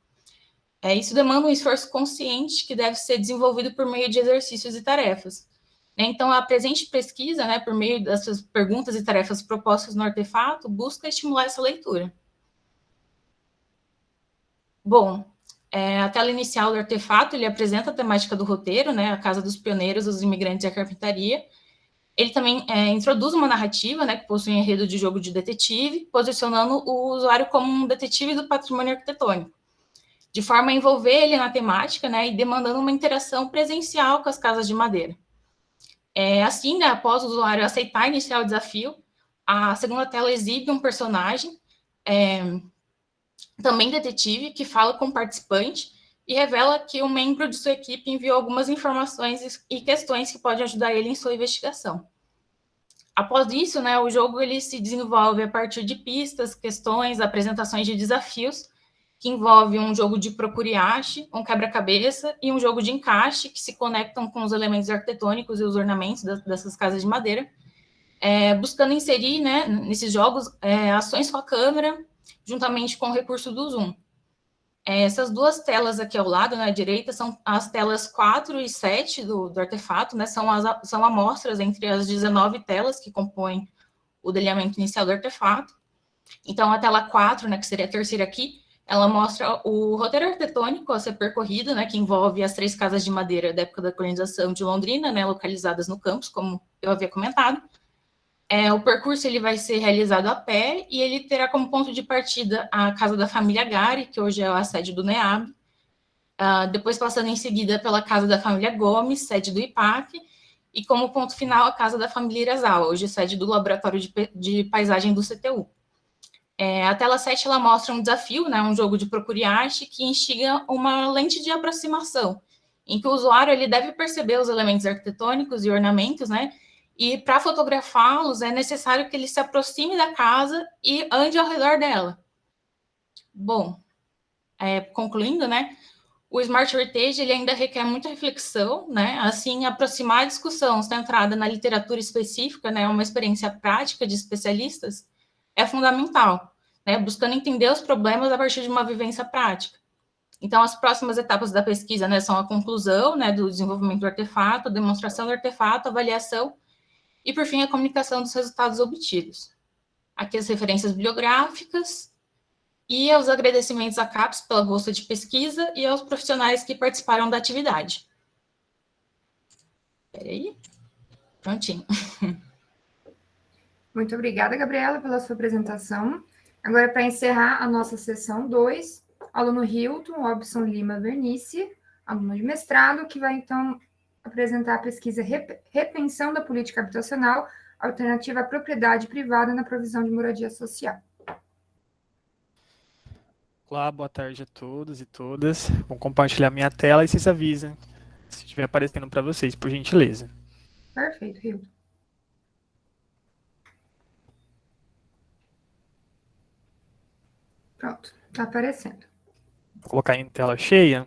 E: Isso demanda um esforço consciente que deve ser desenvolvido por meio de exercícios e tarefas. Então, a presente pesquisa, né, por meio dessas perguntas e tarefas propostas no artefato, busca estimular essa leitura. Bom, a tela inicial do artefato, ele apresenta a temática do roteiro, né, a casa dos pioneiros, os imigrantes e a carpintaria. Ele também introduz uma narrativa, né, que possui um enredo de jogo de detetive, posicionando o usuário como um detetive do patrimônio arquitetônico, de forma a envolver ele na temática, né, e demandando uma interação presencial com as casas de madeira. Assim, né, após o usuário aceitar iniciar o desafio, a segunda tela exibe um personagem, também detetive, que fala com o participante e revela que um membro de sua equipe enviou algumas informações e questões que podem ajudar ele em sua investigação. Após isso, né, o jogo ele se desenvolve a partir de pistas, questões, apresentações de desafios, que envolve um jogo de procure e ache, um quebra-cabeça e um jogo de encaixe, que se conectam com os elementos arquitetônicos e os ornamentos dessas casas de madeira, buscando inserir, né, nesses jogos ações com a câmera, juntamente com o recurso do zoom. Essas duas telas aqui ao lado, na direita, são as telas 4 e 7 do artefato, né, são amostras entre as 19 telas que compõem o delineamento inicial do artefato. Então, a tela 4, né, que seria a terceira aqui, ela mostra o roteiro arquitetônico a ser percorrido, né, que envolve as 3 casas de madeira da época da colonização de Londrina, né, localizadas no campus, como eu havia comentado. O percurso ele vai ser realizado a pé e ele terá como ponto de partida a casa da família Gari, que hoje é a sede do NEAB, depois passando em seguida pela casa da família Gomes, sede do IPAC, e como ponto final a casa da família Irazawa, hoje sede do Laboratório de Paisagem do CTU. A tela 7 ela mostra um desafio, né, um jogo de procure e ache, que instiga uma lente de aproximação, em que o usuário ele deve perceber os elementos arquitetônicos e ornamentos, né, e para fotografá-los é necessário que ele se aproxime da casa e ande ao redor dela. Bom, concluindo, né, o Smart Heritage ele ainda requer muita reflexão, né, assim, aproximar a discussão centrada na literatura específica, né, uma experiência prática de especialistas, é fundamental, né, buscando entender os problemas a partir de uma vivência prática. Então, as próximas etapas da pesquisa, né, são a conclusão, né, do desenvolvimento do artefato, a demonstração do artefato, a avaliação e, por fim, a comunicação dos resultados obtidos. Aqui as referências bibliográficas e os agradecimentos à CAPES pela bolsa de pesquisa e aos profissionais que participaram da atividade. Espera aí. Prontinho.
B: Muito obrigada, Gabriela, pela sua apresentação. Agora, para encerrar a nossa sessão 2, aluno Hilton Robson Lima Vernice, aluno de mestrado, que vai, então, apresentar a pesquisa Repensão da Política Habitacional, alternativa à propriedade privada na provisão de moradia social.
F: Olá, boa tarde a todos e todas. Vou compartilhar minha tela e vocês avisam se estiver aparecendo para vocês, por gentileza.
B: Perfeito, Hilton. Pronto, está aparecendo.
F: Vou colocar em tela cheia.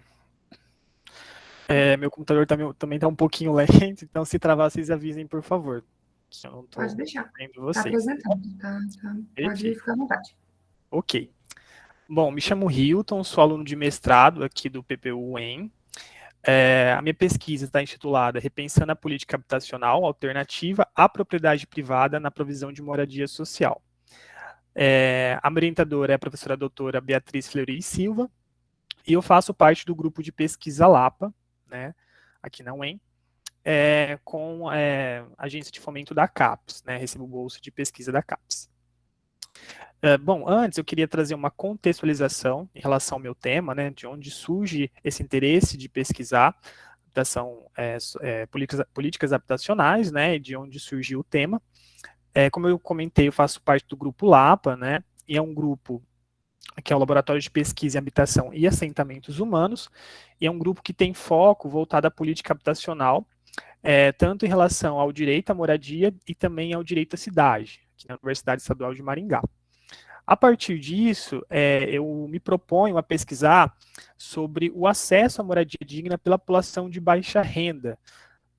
F: Meu computador também está um pouquinho lento, então se travar, vocês avisem, por favor. Que eu não tô
B: Pode deixar.
F: vendo
B: Está
F: vocês.
B: apresentando, pode ficar à vontade.
F: Ok. Bom, me chamo Hilton, sou aluno de mestrado aqui do PPU-UEM. A minha pesquisa está intitulada Repensando a Política Habitacional Alternativa à Propriedade Privada na Provisão de Moradia Social. A minha orientadora é a professora doutora Beatriz Fleury Silva, e eu faço parte do grupo de pesquisa LAPA, né, aqui na UEM, com a agência de fomento da CAPES, né, recebo bolsa de pesquisa da CAPES. Bom, antes eu queria trazer uma contextualização em relação ao meu tema, né, de onde surge esse interesse de pesquisar habitação, políticas habitacionais, né, de onde surgiu o tema. Como eu comentei, eu faço parte do grupo LAPA, né, e é um grupo que é o Laboratório de Pesquisa em Habitação e Assentamentos Humanos, e é um grupo que tem foco voltado à política habitacional, tanto em relação ao direito à moradia e também ao direito à cidade, aqui na Universidade Estadual de Maringá. A partir disso, eu me proponho a pesquisar sobre o acesso à moradia digna pela população de baixa renda,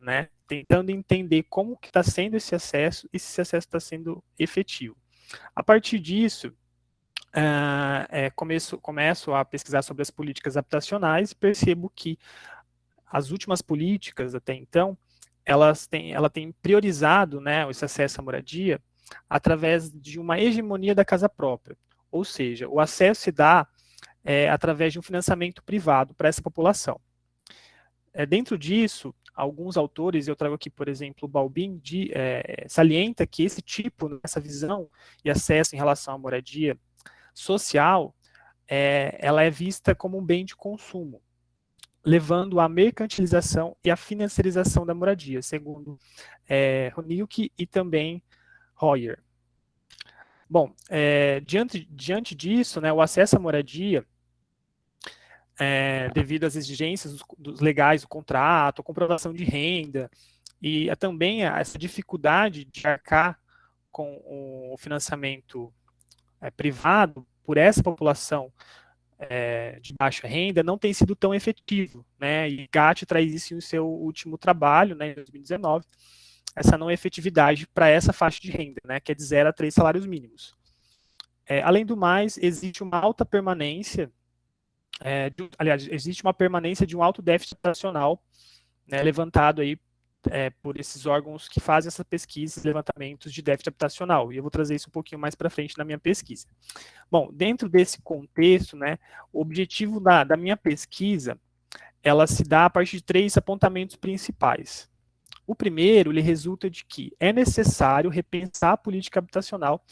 F: né, tentando entender como que está sendo esse acesso e se esse acesso está sendo efetivo. A partir disso, começo a pesquisar sobre as políticas habitacionais e percebo que as últimas políticas, até então, ela tem priorizado, né, esse acesso à moradia através de uma hegemonia da casa própria, ou seja, o acesso se dá através de um financiamento privado para essa população. Dentro disso, alguns autores, eu trago aqui, por exemplo, o Balbin, salienta que esse tipo, essa visão e acesso em relação à moradia social, ela é vista como um bem de consumo, levando à mercantilização e à financiarização da moradia, segundo Ronilke e também Royer. Bom, diante disso, né, o acesso à moradia, devido às exigências dos legais do contrato, a comprovação de renda, e também a essa dificuldade de arcar com o financiamento privado por essa população de baixa renda, não tem sido tão efetivo, né? E Gatti traz isso em seu último trabalho, né, em 2019, essa não efetividade para essa faixa de renda, né, que é de 0 a 3 salários mínimos. Além do mais, existe uma alta permanência, existe uma permanência de um alto déficit habitacional, né, levantado aí por esses órgãos que fazem essa pesquisa, levantamentos de déficit habitacional, e eu vou trazer isso um pouquinho mais para frente na minha pesquisa. Bom, dentro desse contexto, né, o objetivo da minha pesquisa, ela se dá a partir de 3 apontamentos principais. O primeiro, ele resulta de que é necessário repensar a política habitacional,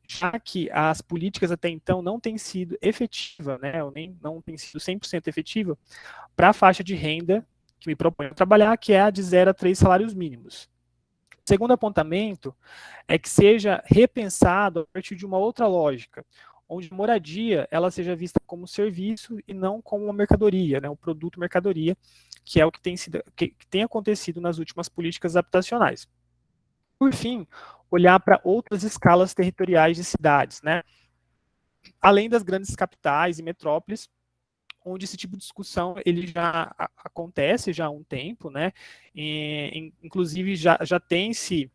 F: já que as políticas até então não têm sido efetivas, né, ou nem não têm sido 100% efetiva para a faixa de renda que me proponho trabalhar, que é a de 0 a 3 salários mínimos. O segundo apontamento é que seja repensado a partir de uma outra lógica, onde a moradia ela seja vista como serviço e não como uma mercadoria, né, um produto mercadoria, que é o que tem acontecido nas últimas políticas habitacionais. Por fim, olhar para outras escalas territoriais de cidades, né, além das grandes capitais e metrópoles, onde esse tipo de discussão ele já acontece já há um tempo, né? Inclusive já tem-se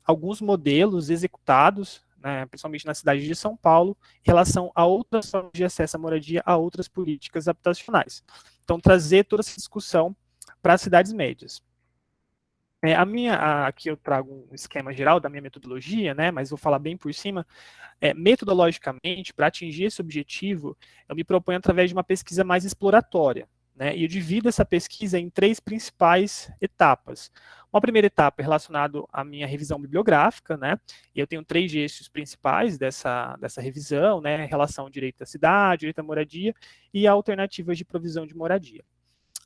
F: alguns modelos executados, né, principalmente na cidade de São Paulo, em relação a outras formas de acesso à moradia, a outras políticas habitacionais. Então, trazer toda essa discussão para as cidades médias. Aqui eu trago um esquema geral da minha metodologia, né, mas vou falar bem por cima. Metodologicamente, para atingir esse objetivo, eu me proponho através de uma pesquisa mais exploratória, né, e eu divido essa pesquisa em 3 principais etapas. Uma primeira etapa relacionada à minha revisão bibliográfica, né? E eu tenho 3 eixos principais dessa revisão, né? Relação ao direito à cidade, direito à moradia e alternativas de provisão de moradia.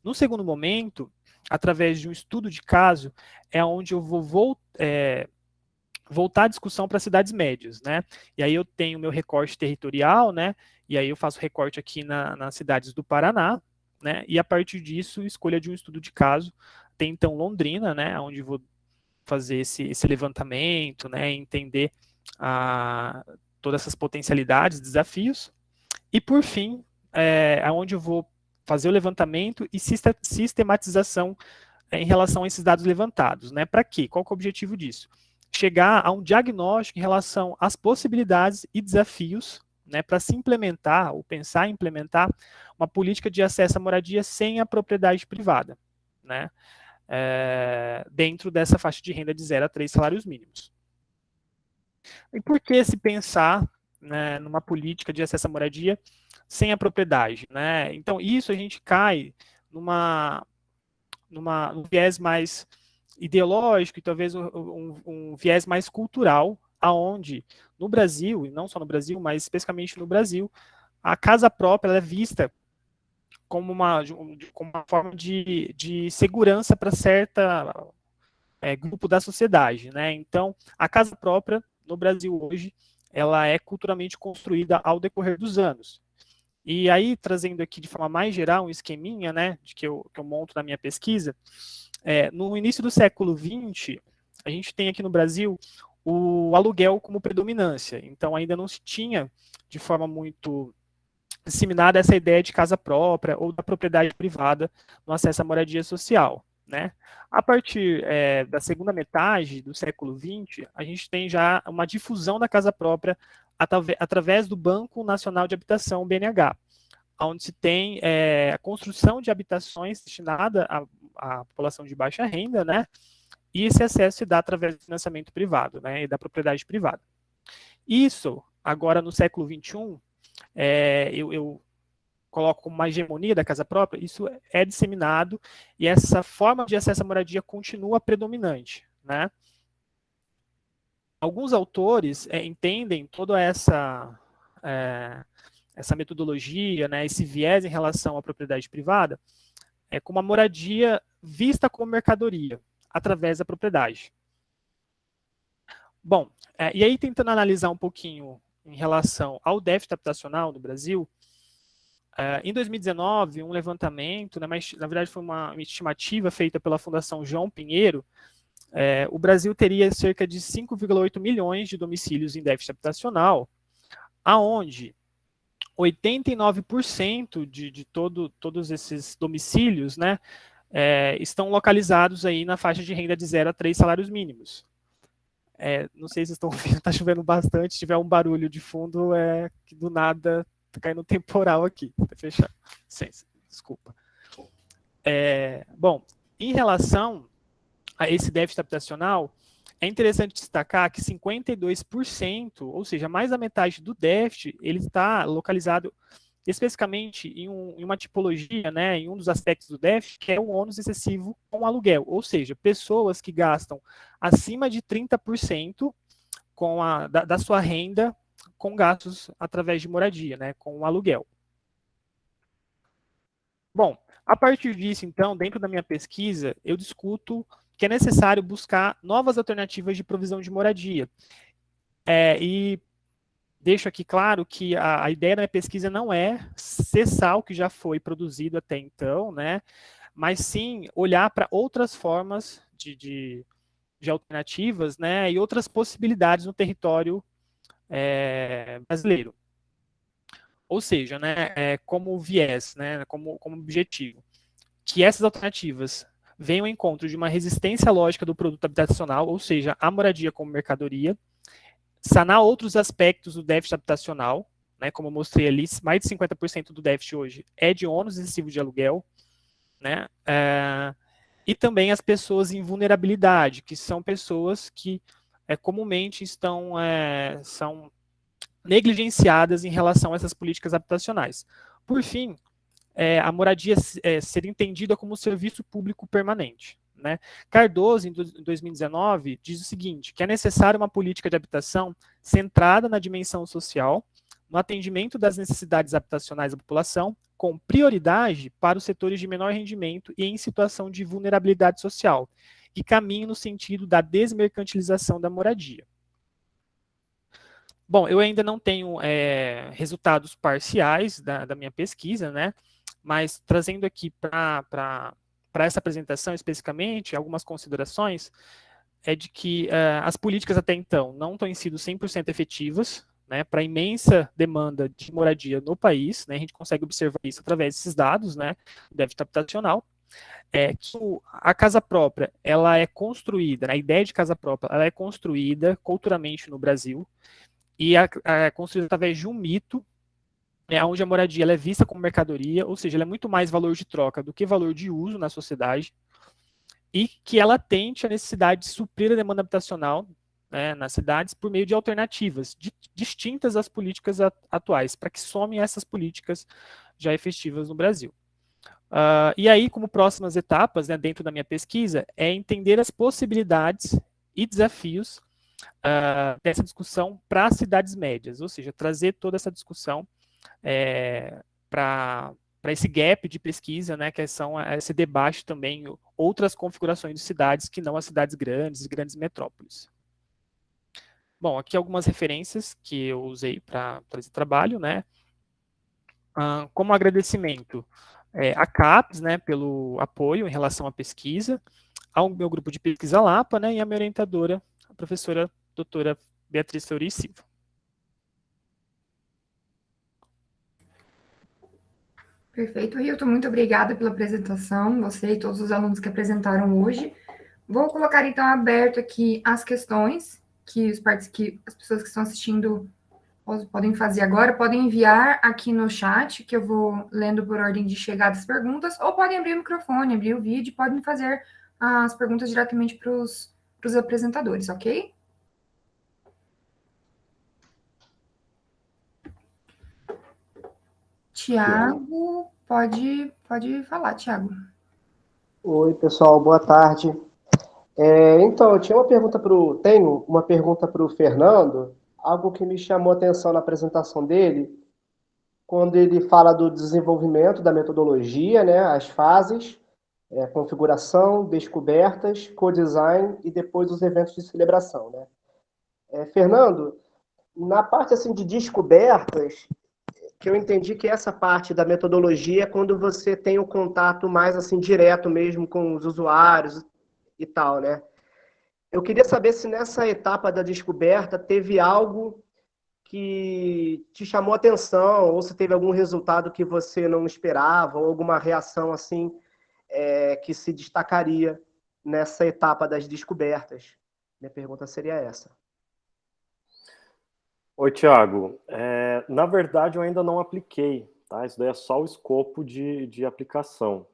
F: No segundo momento, através de um estudo de caso, é onde eu vou voltar a discussão para cidades médias, né? E aí eu tenho meu recorte territorial, né? E aí eu faço recorte aqui nas cidades do Paraná, né? E a partir disso, escolha de um estudo de caso. Tem então Londrina, né? Onde vou fazer esse levantamento, né? Entender todas essas potencialidades, desafios. E por fim, é onde eu vou fazer o levantamento e sistematização em relação a esses dados levantados, né? Para quê? Qual que é o objetivo disso? Chegar a um diagnóstico em relação às possibilidades e desafios, né, para se implementar, ou pensar em implementar, uma política de acesso à moradia sem a propriedade privada, né, dentro dessa faixa de renda de 0 a 3 salários mínimos. E por que se pensar, né, numa política de acesso à moradia sem a propriedade, né? Então, isso a gente cai num viés mais ideológico e talvez um viés mais cultural, aonde no Brasil, e não só no Brasil, mas especificamente no Brasil, a casa própria ela é vista como uma forma de segurança para certo grupo da sociedade, né? Então, a casa própria no Brasil hoje, ela é culturalmente construída ao decorrer dos anos. E aí, trazendo aqui de forma mais geral um esqueminha, né, que eu monto na minha pesquisa, no início do século XX, a gente tem aqui no Brasil o aluguel como predominância. Então, ainda não se tinha, de forma muito disseminada, essa ideia de casa própria ou da propriedade privada no acesso à moradia social, né? A partir da segunda metade do século XX, a gente tem já uma difusão da casa própria através do Banco Nacional de Habitação, o BNH, onde se tem a construção de habitações destinada à população de baixa renda, né? E esse acesso se dá através do financiamento privado, né? E da propriedade privada. Isso, agora no século XXI, eu coloco como uma hegemonia da casa própria, isso é disseminado e essa forma de acesso à moradia continua predominante, né? Alguns autores entendem toda essa metodologia, né, esse viés em relação à propriedade privada, como a moradia vista como mercadoria, através da propriedade. Bom, e aí tentando analisar um pouquinho em relação ao déficit habitacional no Brasil, em 2019, um levantamento, né, mas na verdade foi uma estimativa feita pela Fundação João Pinheiro, o Brasil teria cerca de 5,8 milhões de domicílios em déficit habitacional, aonde 89% de todos esses domicílios, né, estão localizados aí na faixa de renda de 0 a 3 salários mínimos. Não sei se vocês estão ouvindo, está chovendo bastante, se tiver um barulho de fundo, que do nada está caindo um temporal aqui. Vou fechar. Desculpa. Bom, em relação a esse déficit habitacional, é interessante destacar que 52%, ou seja, mais da metade do déficit, ele está localizado especificamente em uma tipologia, né, em um dos aspectos do déficit, que é o ônus excessivo com aluguel, ou seja, pessoas que gastam acima de 30% da sua renda com gastos através de moradia, né, com o aluguel. Bom, a partir disso, então, dentro da minha pesquisa, eu discuto que é necessário buscar novas alternativas de provisão de moradia. E deixo aqui claro que a ideia da minha pesquisa não é cessar o que já foi produzido até então, né? Mas sim olhar para outras formas de alternativas, né? E outras possibilidades no território brasileiro. Ou seja, né, como viés, né, como objetivo, que essas alternativas venham ao encontro de uma resistência lógica do produto habitacional, ou seja, a moradia como mercadoria, sanar outros aspectos do déficit habitacional, né, como eu mostrei ali, mais de 50% do déficit hoje é de ônus excessivo de aluguel, né, e também as pessoas em vulnerabilidade, que são pessoas que comumente são negligenciadas em relação a essas políticas habitacionais. Por fim, a moradia ser entendida como serviço público permanente, né? Cardoso, em 2019, diz o seguinte, que é necessária uma política de habitação centrada na dimensão social, no atendimento das necessidades habitacionais da população, com prioridade para os setores de menor rendimento e em situação de vulnerabilidade social, e caminho no sentido da desmercantilização da moradia. Bom, eu ainda não tenho resultados parciais da minha pesquisa, né? Mas trazendo aqui para essa apresentação especificamente, algumas considerações, é de que as políticas até então não têm sido 100% efetivas, né, para a imensa demanda de moradia no país, né? A gente consegue observar isso através desses dados, né, do déficit habitacional. Que a casa própria, ela é construída, a ideia de casa própria, ela é construída culturalmente no Brasil, e é construída através de um mito, onde a moradia ela é vista como mercadoria, ou seja, ela é muito mais valor de troca do que valor de uso na sociedade, e que ela atende a necessidade de suprir a demanda habitacional, né, nas cidades por meio de alternativas distintas às políticas atuais, para que somem essas políticas já efetivas no Brasil. E aí, como próximas etapas, né, dentro da minha pesquisa, é entender as possibilidades e desafios dessa discussão para as cidades médias, ou seja, trazer toda essa discussão para esse gap de pesquisa, né, que são esse debate também, outras configurações de cidades que não as cidades grandes e grandes metrópoles. Bom, aqui algumas referências que eu usei para esse trabalho, né, como agradecimento a CAPES, né, pelo apoio em relação à pesquisa, ao meu grupo de pesquisa Lapa, né, e a minha orientadora, a professora doutora Beatriz Fleury Silva.
B: Perfeito, Hilton, muito obrigada pela apresentação, você e todos os alunos que apresentaram hoje. Vou colocar, então, aberto aqui as questões que as pessoas que estão assistindo podem fazer agora, podem enviar aqui no chat, que eu vou lendo por ordem de chegada das perguntas, ou podem abrir o microfone, abrir o vídeo, podem fazer as perguntas diretamente para os apresentadores, ok? Tiago, pode falar, Tiago.
G: Oi, pessoal, boa tarde. Então, eu tenho uma pergunta para o Fernando, algo que me chamou a atenção na apresentação dele, quando ele fala do desenvolvimento da metodologia, né, as fases, configuração, descobertas, co-design e depois os eventos de celebração, né? Fernando, na parte assim, de descobertas, que eu entendi que essa parte da metodologia é quando você tem o contato mais assim direto mesmo com os usuários e tal, né? Eu queria saber se nessa etapa da descoberta teve algo que te chamou a atenção, ou se teve algum resultado que você não esperava, ou alguma reação assim que se destacaria nessa etapa das descobertas. Minha pergunta seria essa.
C: Oi, Tiago. Na verdade, eu ainda não apliquei, tá? Isso daí é só o escopo de aplicação.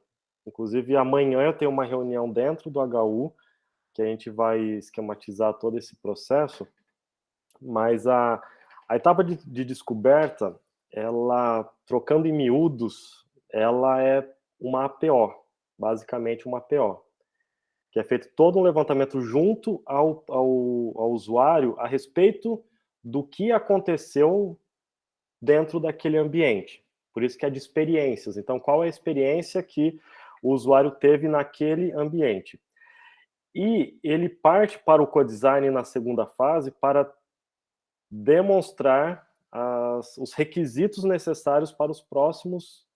C: Inclusive, amanhã eu tenho uma reunião dentro do HU, que a gente vai esquematizar todo esse processo, mas a etapa de descoberta, ela, trocando em miúdos, ela é uma APO, basicamente uma APO, que é feito todo um levantamento junto ao usuário a respeito do que aconteceu dentro daquele ambiente. Por isso que é de experiências. Então, qual é a experiência que o usuário teve naquele ambiente? E ele parte para o co-design na segunda fase para demonstrar os requisitos necessários para os próximos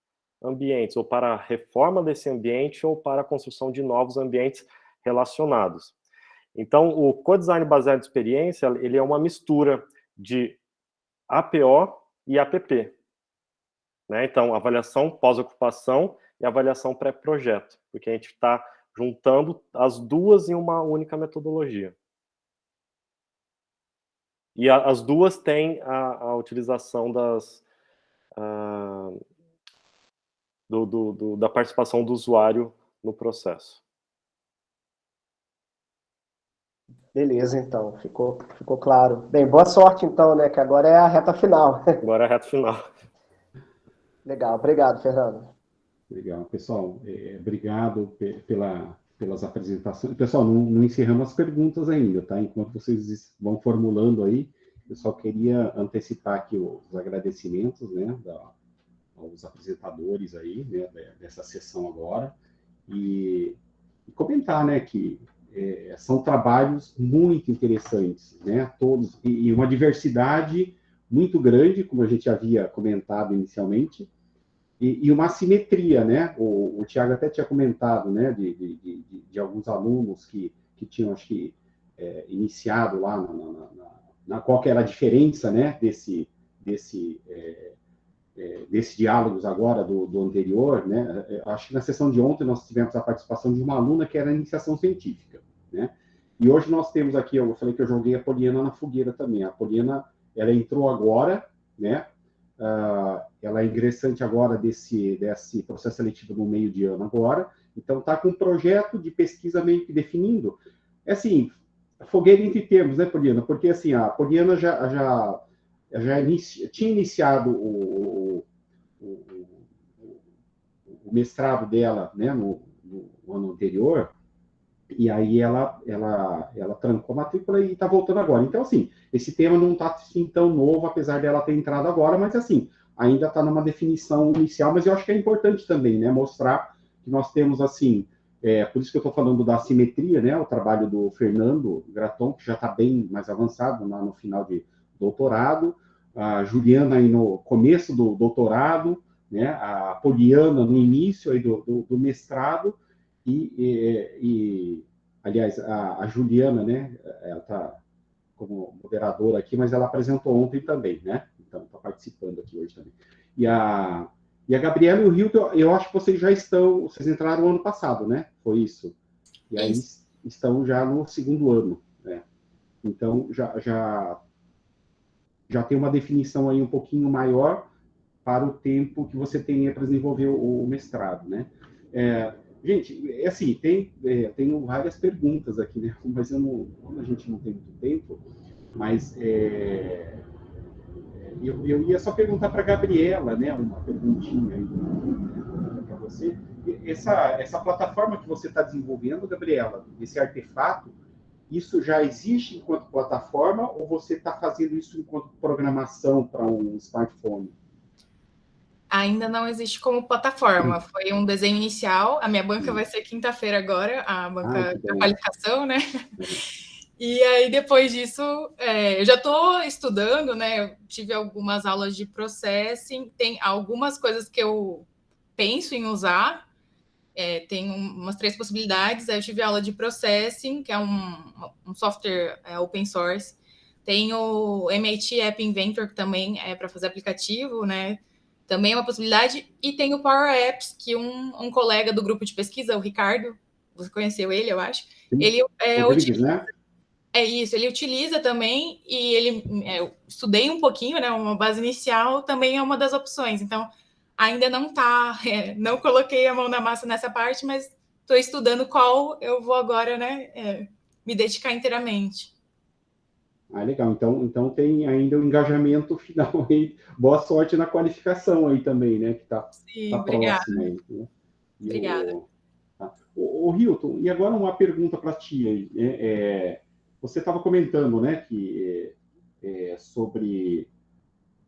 C: ambientes, ou para a reforma desse ambiente, ou para a construção de novos ambientes relacionados. Então, o co-design baseado em experiência, ele é uma mistura de APO e APP. Né? Então, avaliação pós-ocupação e avaliação pré-projeto, porque a gente está juntando as duas em uma única metodologia. E as duas têm a utilização da participação do usuário no processo.
G: Beleza, então, ficou claro. Bem, boa sorte, então, né, que agora é a reta final.
C: Agora é a reta final.
G: Legal, obrigado, Fernando.
A: Legal, pessoal, obrigado pelas apresentações. Pessoal, não encerramos as perguntas ainda, tá? Enquanto vocês vão formulando aí, eu só queria antecipar aqui os agradecimentos, né, aos apresentadores aí, né, dessa sessão agora, e comentar, né, que são trabalhos muito interessantes, né, todos, e uma diversidade muito grande, como a gente havia comentado inicialmente, e uma assimetria, né? O Tiago até tinha comentado, né, de alguns alunos que tinham, acho que, iniciado lá na qual que era a diferença, né, desses diálogos agora do anterior, né? Acho que na sessão de ontem nós tivemos a participação de uma aluna que era iniciação científica, né? E hoje nós temos aqui, eu falei que eu joguei a Poliana na fogueira também. A Poliana, ela entrou agora, né? Ela é ingressante agora desse processo seletivo no meio de ano agora, então está com um projeto de pesquisa meio que definindo, assim, fogueira entre termos, né, Poliana? Porque, assim, a Poliana já tinha iniciado o mestrado dela, né, no ano anterior, e aí ela trancou a matrícula e está voltando agora. Então, assim, esse tema não está assim, tão novo, apesar dela ter entrado agora, mas, assim, ainda está numa definição inicial, mas eu acho que é importante também, né, mostrar que nós temos, assim, por isso que eu estou falando da assimetria, né, o trabalho do Fernando Graton, que já está bem mais avançado, lá no final de doutorado, a Juliana aí no começo do doutorado, né, a Poliana no início aí do mestrado, aliás, a Juliana, né, ela está como moderadora aqui, mas ela apresentou ontem também, né? Então, está participando aqui hoje também. E a Gabriela e o Hilton, eu acho que vocês entraram ano passado, né? Foi isso. E aí estão já no segundo ano, né? Então, já tem uma definição aí um pouquinho maior para o tempo que você tem para desenvolver o mestrado, né? Gente, assim, tenho várias perguntas aqui, né? Mas como a gente não tem muito tempo, mas eu ia só perguntar para a Gabriela, né? Uma perguntinha aí para você. Essa plataforma que você está desenvolvendo, Gabriela, esse artefato, isso já existe enquanto plataforma ou você está fazendo isso enquanto programação para um smartphone?
E: Ainda não existe como plataforma. Foi um desenho inicial. A minha banca vai ser quinta-feira agora, a banca da qualificação, né? E aí, depois disso, eu já estou estudando, né? Eu tive algumas aulas de processing, tem algumas coisas que eu penso em usar, tem umas 3 possibilidades. Aí eu tive aula de processing, que é um software open source. Tem o MIT App Inventor, que também é para fazer aplicativo, né? Também é uma possibilidade. E tem o Power Apps, que um colega do grupo de pesquisa, o Ricardo, você conheceu ele, eu acho, ele utiliza, né? Ele utiliza também, e eu estudei um pouquinho, né? Uma base inicial também é uma das opções. Então, ainda não está, não coloquei a mão na massa nessa parte, mas estou estudando qual eu vou agora, né? Me dedicar inteiramente.
A: Legal. Então tem ainda o engajamento final aí. Boa sorte na qualificação aí também, né? Que tá próximo aí. Né?
E: Obrigada.
A: O Hilton, e agora uma pergunta para ti aí. Você estava comentando, né, que sobre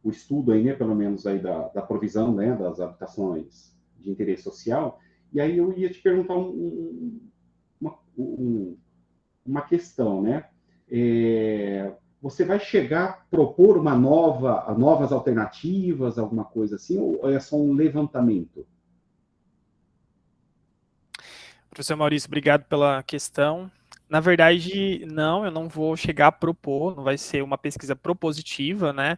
A: o estudo aí, né, pelo menos aí da provisão, né, das habitações de interesse social. E aí eu ia te perguntar uma questão, né? Você vai chegar a propor novas alternativas, alguma coisa assim, ou é só um levantamento?
F: Professor Maurício, obrigado pela questão. Na verdade, não, eu não vou chegar a propor, não vai ser uma pesquisa propositiva, né?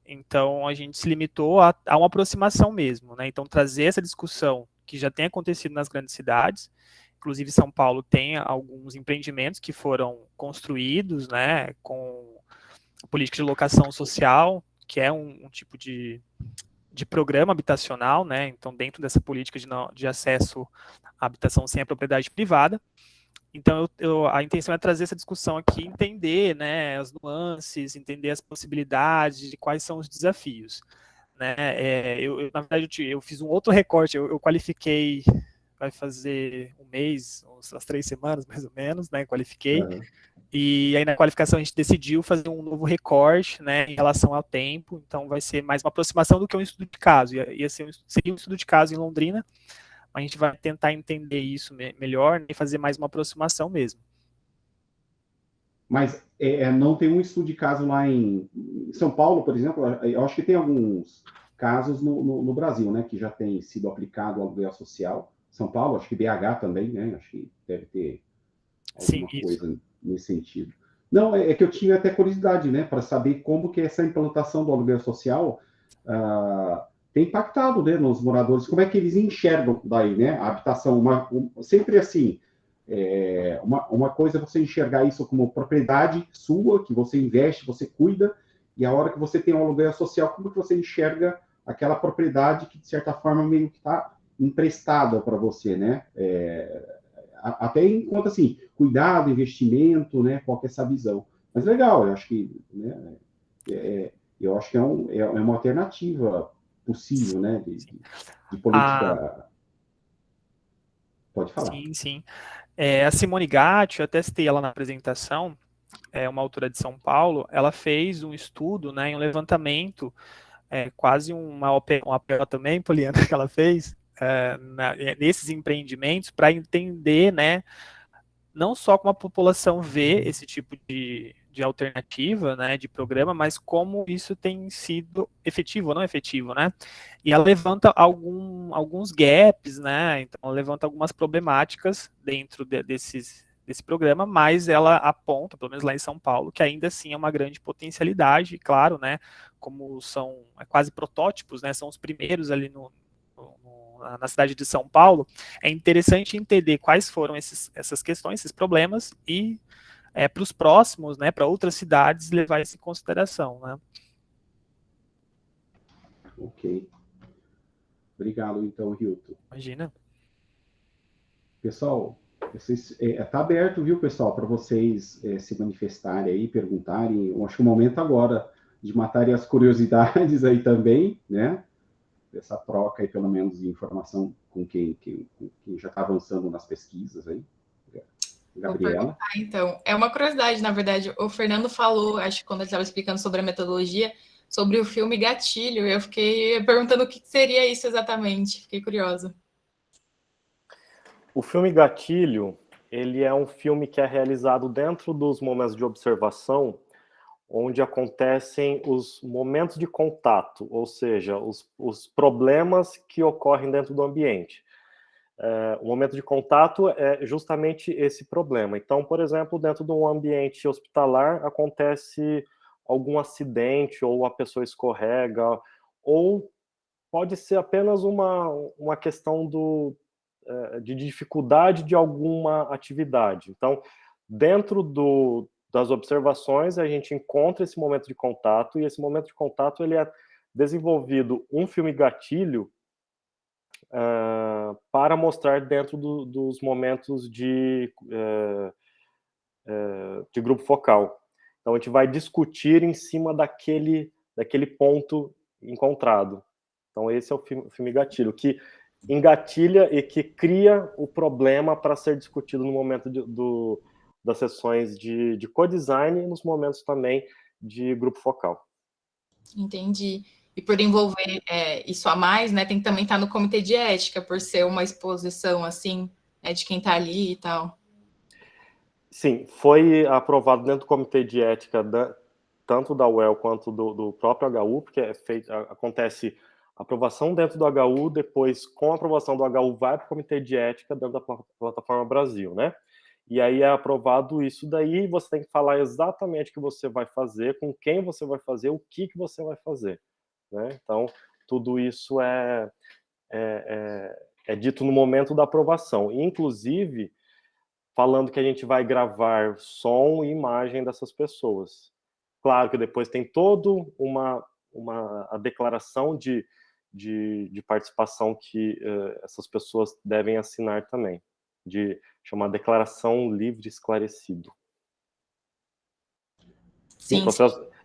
F: Então, a gente se limitou a uma aproximação mesmo, né? Então, trazer essa discussão que já tem acontecido nas grandes cidades. Inclusive, São Paulo tem alguns empreendimentos que foram construídos, né, com política de locação social, que é um tipo de programa habitacional, né? Então, dentro dessa política de acesso à habitação sem a propriedade privada. Então, a intenção é trazer essa discussão aqui, entender, né, as nuances, entender as possibilidades, de quais são os desafios. Né? Na verdade, eu fiz um outro recorte, eu qualifiquei vai fazer um mês, umas 3 semanas, mais ou menos, né, qualifiquei.
A: Uhum.
F: E aí na qualificação a gente decidiu fazer um novo recorte, né, em relação ao tempo, então vai ser mais uma aproximação do que um estudo de caso, seria um estudo de caso em Londrina, a gente vai tentar entender isso melhor, né, e fazer mais uma aproximação mesmo.
A: Mas não tem um estudo de caso lá em São Paulo, por exemplo, eu acho que tem alguns casos no Brasil, né, que já tem sido aplicado ao aluguel social. São Paulo, acho que BH também, né, acho que deve ter alguma coisa nesse sentido. Não, é que eu tinha até curiosidade, né, para saber como que essa implantação do aluguel social tem impactado, né, nos moradores, como é que eles enxergam daí, né, a habitação, sempre assim, uma coisa é você enxergar isso como propriedade sua, que você investe, você cuida, e a hora que você tem um aluguel social, como que você enxerga aquela propriedade que, de certa forma, meio que está emprestada para você, né? Até enquanto, assim, cuidado, investimento, né? Qual que é essa visão? Mas legal, eu acho que, né, eu acho que é uma alternativa possível, né? De política. Pode falar.
F: Sim, sim. A Simone Gatti, eu testei ela na apresentação, uma autora de São Paulo, ela fez um estudo, né, um levantamento, quase uma OPO também, Poliana, que ela fez, nesses empreendimentos, para entender, né, não só como a população vê esse tipo de alternativa, né, de programa, mas como isso tem sido efetivo ou não efetivo, né? E ela levanta alguns gaps, né? Então, ela levanta algumas problemáticas dentro desse programa, mas ela aponta, pelo menos lá em São Paulo, que ainda assim é uma grande potencialidade, e claro, né? Como são quase protótipos, né? São os primeiros ali na cidade de São Paulo, é interessante entender quais foram essas questões, esses problemas, e para os próximos, né, para outras cidades, levar isso em consideração, né?
A: Ok. Obrigado, então, Hilton.
F: Imagina.
A: Pessoal, está aberto, viu, pessoal, para vocês se manifestarem aí, perguntarem. Eu acho que o momento agora de matarem as curiosidades aí também, né? Essa troca aí, pelo menos, de informação com quem já está avançando nas pesquisas aí. Gabriela.
E: Então, é uma curiosidade, na verdade. O Fernando falou, acho que quando ele estava explicando sobre a metodologia, sobre o filme Gatilho. Eu fiquei perguntando o que seria isso exatamente. Fiquei curiosa.
C: O filme Gatilho, ele é um filme que é realizado dentro dos momentos de observação, onde acontecem os momentos de contato, ou seja, os problemas que ocorrem dentro do ambiente. O momento de contato é justamente esse problema. Então, por exemplo, dentro de um ambiente hospitalar, acontece algum acidente, ou a pessoa escorrega, ou pode ser apenas uma questão de dificuldade de alguma atividade. Então, dentro das observações, a gente encontra esse momento de contato, e esse momento de contato ele é desenvolvido um filme gatilho para mostrar dentro dos momentos de grupo focal. Então, a gente vai discutir em cima daquele ponto encontrado. Então, esse é o filme gatilho, que engatilha e que cria o problema para ser discutido no momento das sessões de co-design e nos momentos também de grupo focal.
E: Entendi. E por envolver isso a mais, né, tem que também estar no comitê de ética, por ser uma exposição, assim, de quem está ali e tal.
C: Sim, foi aprovado dentro do comitê de ética, tanto da UEL quanto do próprio HU, porque acontece a aprovação dentro do HU, depois, com a aprovação do HU, vai para o comitê de ética dentro da plataforma Brasil, né? E aí é aprovado isso daí, você tem que falar exatamente o que você vai fazer, com quem você vai fazer, o que você vai fazer. Né? Então, tudo isso é dito no momento da aprovação. Inclusive, falando que a gente vai gravar som e imagem dessas pessoas. Claro que depois tem toda a declaração de participação que essas pessoas devem assinar também, de chamar Declaração Livre Esclarecido.
E: Sim,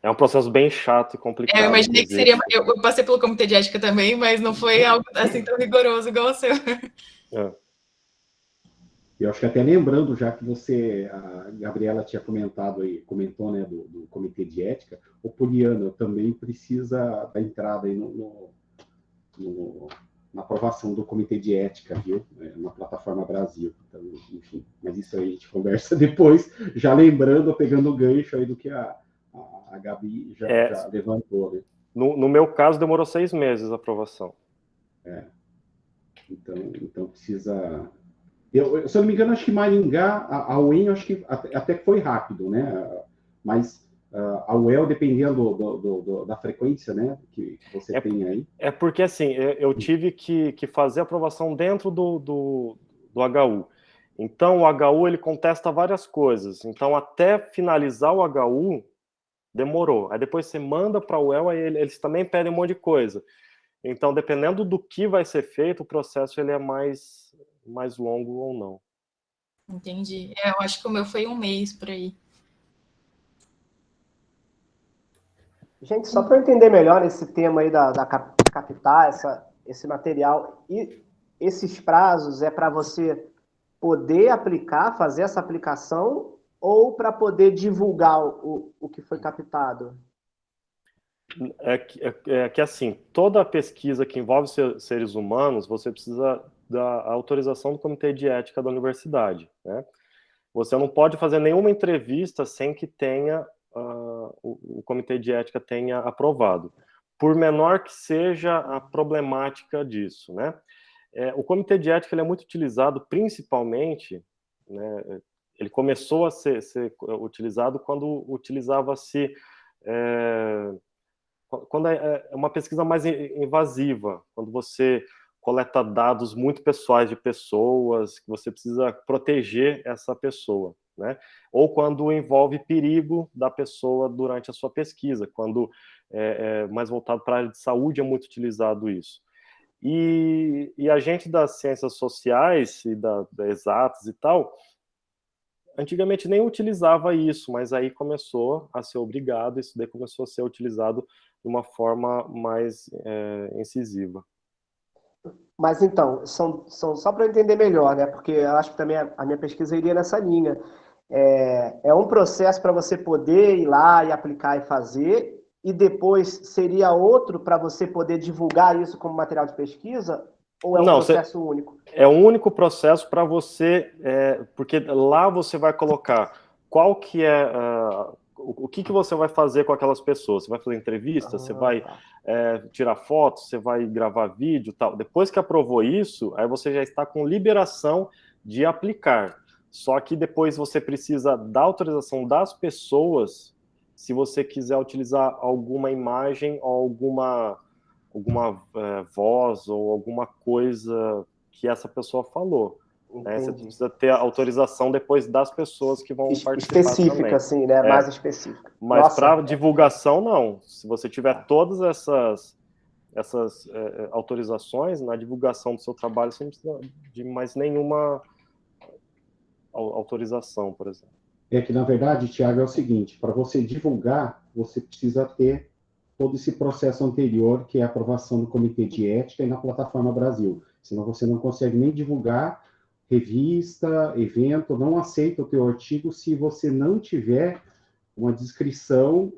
C: é um processo bem chato e complicado.
E: Eu imaginei que seria... Eu passei pelo comitê de ética também, mas não foi algo assim tão rigoroso igual o seu.
A: Eu acho que até lembrando, já que a Gabriela tinha comentou, né, do Comitê de Ética, o Poliana também precisa da entrada aí na aprovação do Comitê de Ética, viu? Na plataforma Brasil. Então, enfim, mas isso aí a gente conversa depois, já lembrando, pegando o gancho aí do que a Gabi já levantou, né?
C: No meu caso, demorou 6 meses a aprovação.
A: Então precisa... se eu não me engano, acho que Maringá, a UEM, acho que até foi rápido, né? Mas a UEL, dependendo da frequência, né, que você tem aí.
C: É porque, assim, eu tive que fazer a aprovação dentro do HU. Então, o HU, ele contesta várias coisas. Então, até finalizar o HU, demorou. Aí depois você manda para a UEL, aí eles também pedem um monte de coisa. Então, dependendo do que vai ser feito, o processo ele é mais longo ou não.
E: Entendi. Eu acho que o meu foi 1 mês por aí.
G: Gente, só para eu entender melhor esse tema aí da captar esse material, e esses prazos é para você poder aplicar, fazer essa aplicação, ou para poder divulgar o que foi captado?
C: É que assim, toda pesquisa que envolve seres humanos, você precisa da autorização do Comitê de Ética da universidade, né? Você não pode fazer nenhuma entrevista sem que tenha o Comitê de Ética tenha aprovado, por menor que seja a problemática disso, né? O Comitê de Ética ele é muito utilizado principalmente, né, ele começou a ser utilizado quando utilizava-se quando é uma pesquisa mais invasiva, quando você coleta dados muito pessoais de pessoas, que você precisa proteger essa pessoa, né? Ou quando envolve perigo da pessoa durante a sua pesquisa, quando é mais voltado para a área de saúde, é muito utilizado isso. E a gente das ciências sociais e da exatas e tal, antigamente nem utilizava isso, mas aí começou a ser obrigado, isso daí começou a ser utilizado de uma forma mais incisiva.
G: Mas então, são só para eu entender melhor, né? Porque eu acho que também a minha pesquisa iria nessa linha. É um processo para você poder ir lá e aplicar e fazer, e depois seria outro para você poder divulgar isso como material de pesquisa? Ou é um processo único?
C: É um único processo para você, porque lá você vai colocar qual que é... o que você vai fazer com aquelas pessoas? Você vai fazer entrevista? Você vai tirar fotos? Você vai gravar vídeo? Tal. Depois que aprovou isso, aí você já está com liberação de aplicar. Só que depois você precisa da autorização das pessoas se você quiser utilizar alguma imagem ou alguma voz ou alguma coisa que essa pessoa falou. Né? Você precisa ter a autorização depois das pessoas que vão participar
G: específica,
C: também.
G: assim, né? Mais específica.
C: Mas para divulgação, não. Se você tiver todas essas autorizações, na divulgação do seu trabalho, você não precisa de mais nenhuma autorização, por exemplo.
A: É que, na verdade, Tiago, é o seguinte, para você divulgar, você precisa ter todo esse processo anterior, que é a aprovação do Comitê de Ética e na plataforma Brasil. Senão você não consegue nem divulgar revista, evento, não aceita o teu artigo se você não tiver uma descrição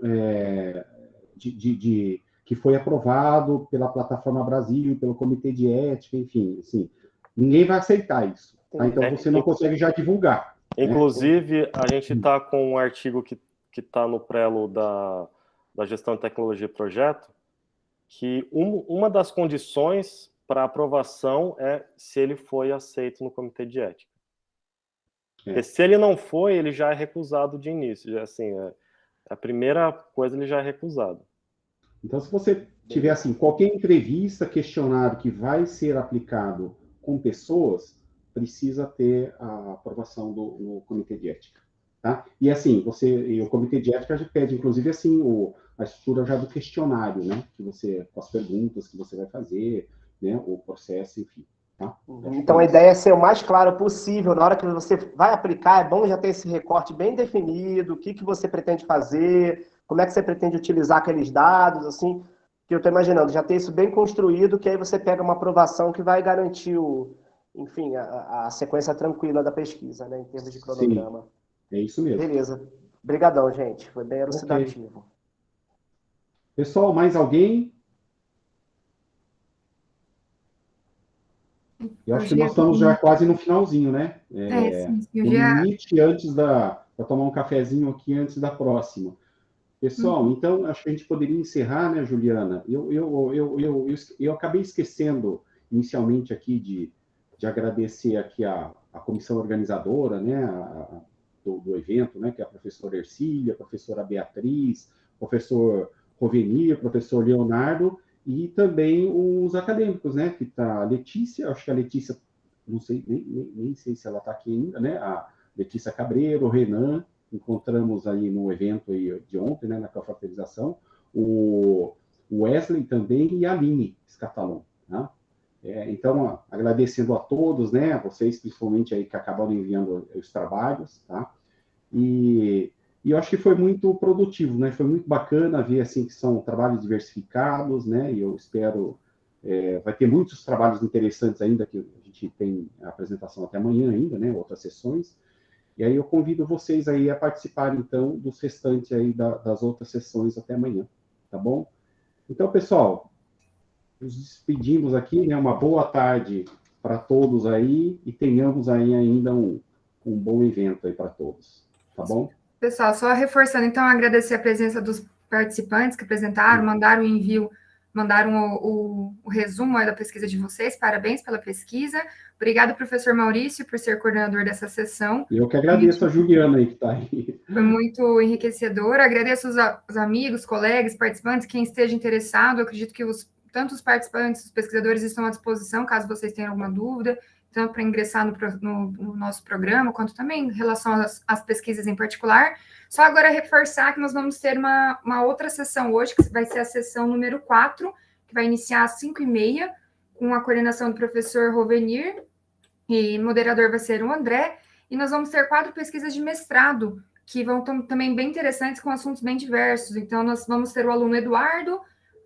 A: que foi aprovado pela plataforma Brasil, pelo Comitê de Ética, enfim, assim, ninguém vai aceitar isso. Tá? Então você não consegue já divulgar.
C: Inclusive, né? A gente está com um artigo que está no prelo da gestão de tecnologia e projeto, que uma das condições para aprovação é se ele foi aceito no Comitê de Ética. Porque se ele não foi, ele já é recusado de início. Assim, a primeira coisa ele já é recusado.
A: Então, se você tiver assim, qualquer entrevista, questionário que vai ser aplicado com pessoas, precisa ter a aprovação no Comitê de Ética. Tá? E assim, o Comitê de Ética já pede, inclusive, assim, a estrutura já do questionário, né? Com as perguntas que você vai fazer, né? O processo, enfim. Tá?
G: Então, a ideia é ser o mais claro possível. Na hora que você vai aplicar, é bom já ter esse recorte bem definido, o que você pretende fazer, como é que você pretende utilizar aqueles dados, assim, que eu estou imaginando, já ter isso bem construído, que aí você pega uma aprovação que vai garantir enfim, a sequência tranquila da pesquisa, né, em termos de cronograma.
A: Sim, é isso mesmo.
G: Beleza. Obrigadão, gente. Foi bem elucidativo.
A: Okay. Pessoal, mais alguém? Eu acho que nós estamos já quase no finalzinho, né?
B: Sim,
A: no limite, antes para tomar um cafezinho aqui antes da próxima. Pessoal, então, acho que a gente poderia encerrar, né, Juliana? Eu acabei esquecendo, inicialmente, aqui, de agradecer aqui a comissão organizadora, né, do evento, né, que é a professora Ercília, a professora Beatriz, professor Rovenir, professor Leonardo, e também os acadêmicos, né, que está a Letícia, acho que a Letícia, não sei, nem sei se ela está aqui ainda, né, a Letícia Cabreiro, o Renan, encontramos aí no evento aí de ontem, né, na confraternização, o Wesley também e a Aline Scatalon, né? Então, agradecendo a todos, né, vocês principalmente aí que acabaram enviando os trabalhos, tá? E eu acho que foi muito produtivo, né? Foi muito bacana ver assim que são trabalhos diversificados, né? E eu espero vai ter muitos trabalhos interessantes ainda que a gente tem a apresentação até amanhã ainda, né? Outras sessões. E aí eu convido vocês aí a participarem então dos restantes aí das outras sessões até amanhã, tá bom? Então, pessoal, nos despedimos aqui, né? Uma boa tarde para todos aí e tenhamos aí ainda um bom evento aí para todos, tá bom?
B: Pessoal, só reforçando, então, agradecer a presença dos participantes que apresentaram, mandaram o envio, mandaram o resumo aí da pesquisa de vocês, parabéns pela pesquisa. Obrigado, professor Maurício, por ser coordenador dessa sessão.
A: Eu que agradeço a Juliana aí que está aí.
B: Foi muito enriquecedor. Agradeço os amigos, colegas, participantes, quem esteja interessado. Eu acredito que tanto os participantes, os pesquisadores estão à disposição, caso vocês tenham alguma dúvida, tanto para ingressar no nosso programa, quanto também em relação às pesquisas em particular. Só agora reforçar que nós vamos ter uma outra sessão hoje, que vai ser a sessão número 4, que vai iniciar às 5h30, com a coordenação do professor Rovenir, e moderador vai ser o André, e nós vamos ter 4 pesquisas de mestrado, que vão também bem interessantes, com assuntos bem diversos. Então, nós vamos ter o aluno Eduardo,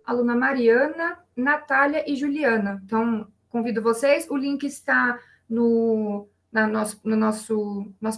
B: a aluna Mariana, Natália e Juliana. Então, convido vocês, o link está no nosso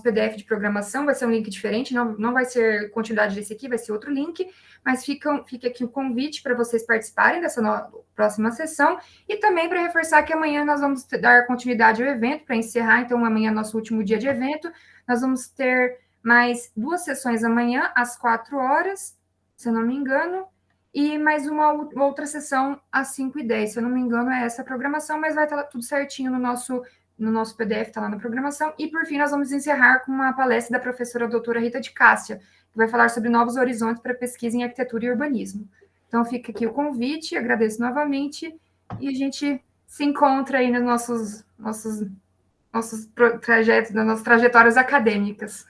B: PDF de programação, vai ser um link diferente, não vai ser continuidade desse aqui, vai ser outro link, mas fica aqui o convite para vocês participarem dessa próxima sessão, e também para reforçar que amanhã nós vamos dar continuidade ao evento, para encerrar, então amanhã é nosso último dia de evento, nós vamos ter mais 2 sessões amanhã, às 4 horas, se eu não me engano, e mais uma outra sessão às 5h10, se eu não me engano é essa a programação, mas vai estar tudo certinho no nosso PDF, está lá na programação. E, por fim, nós vamos encerrar com uma palestra da professora doutora Rita de Cássia, que vai falar sobre novos horizontes para pesquisa em arquitetura e urbanismo. Então, fica aqui o convite, agradeço novamente, e a gente se encontra aí nos nossos trajetos, nas nossas trajetórias acadêmicas.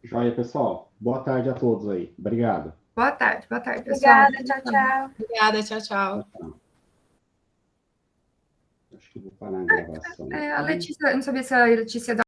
A: Joia, pessoal. Boa tarde a todos aí. Obrigado.
B: Boa tarde, pessoal.
D: Obrigada, tchau, tchau.
E: Obrigada, tchau, tchau.
A: Acho que vou parar a gravação.
B: A Letícia, eu não sabia se a Letícia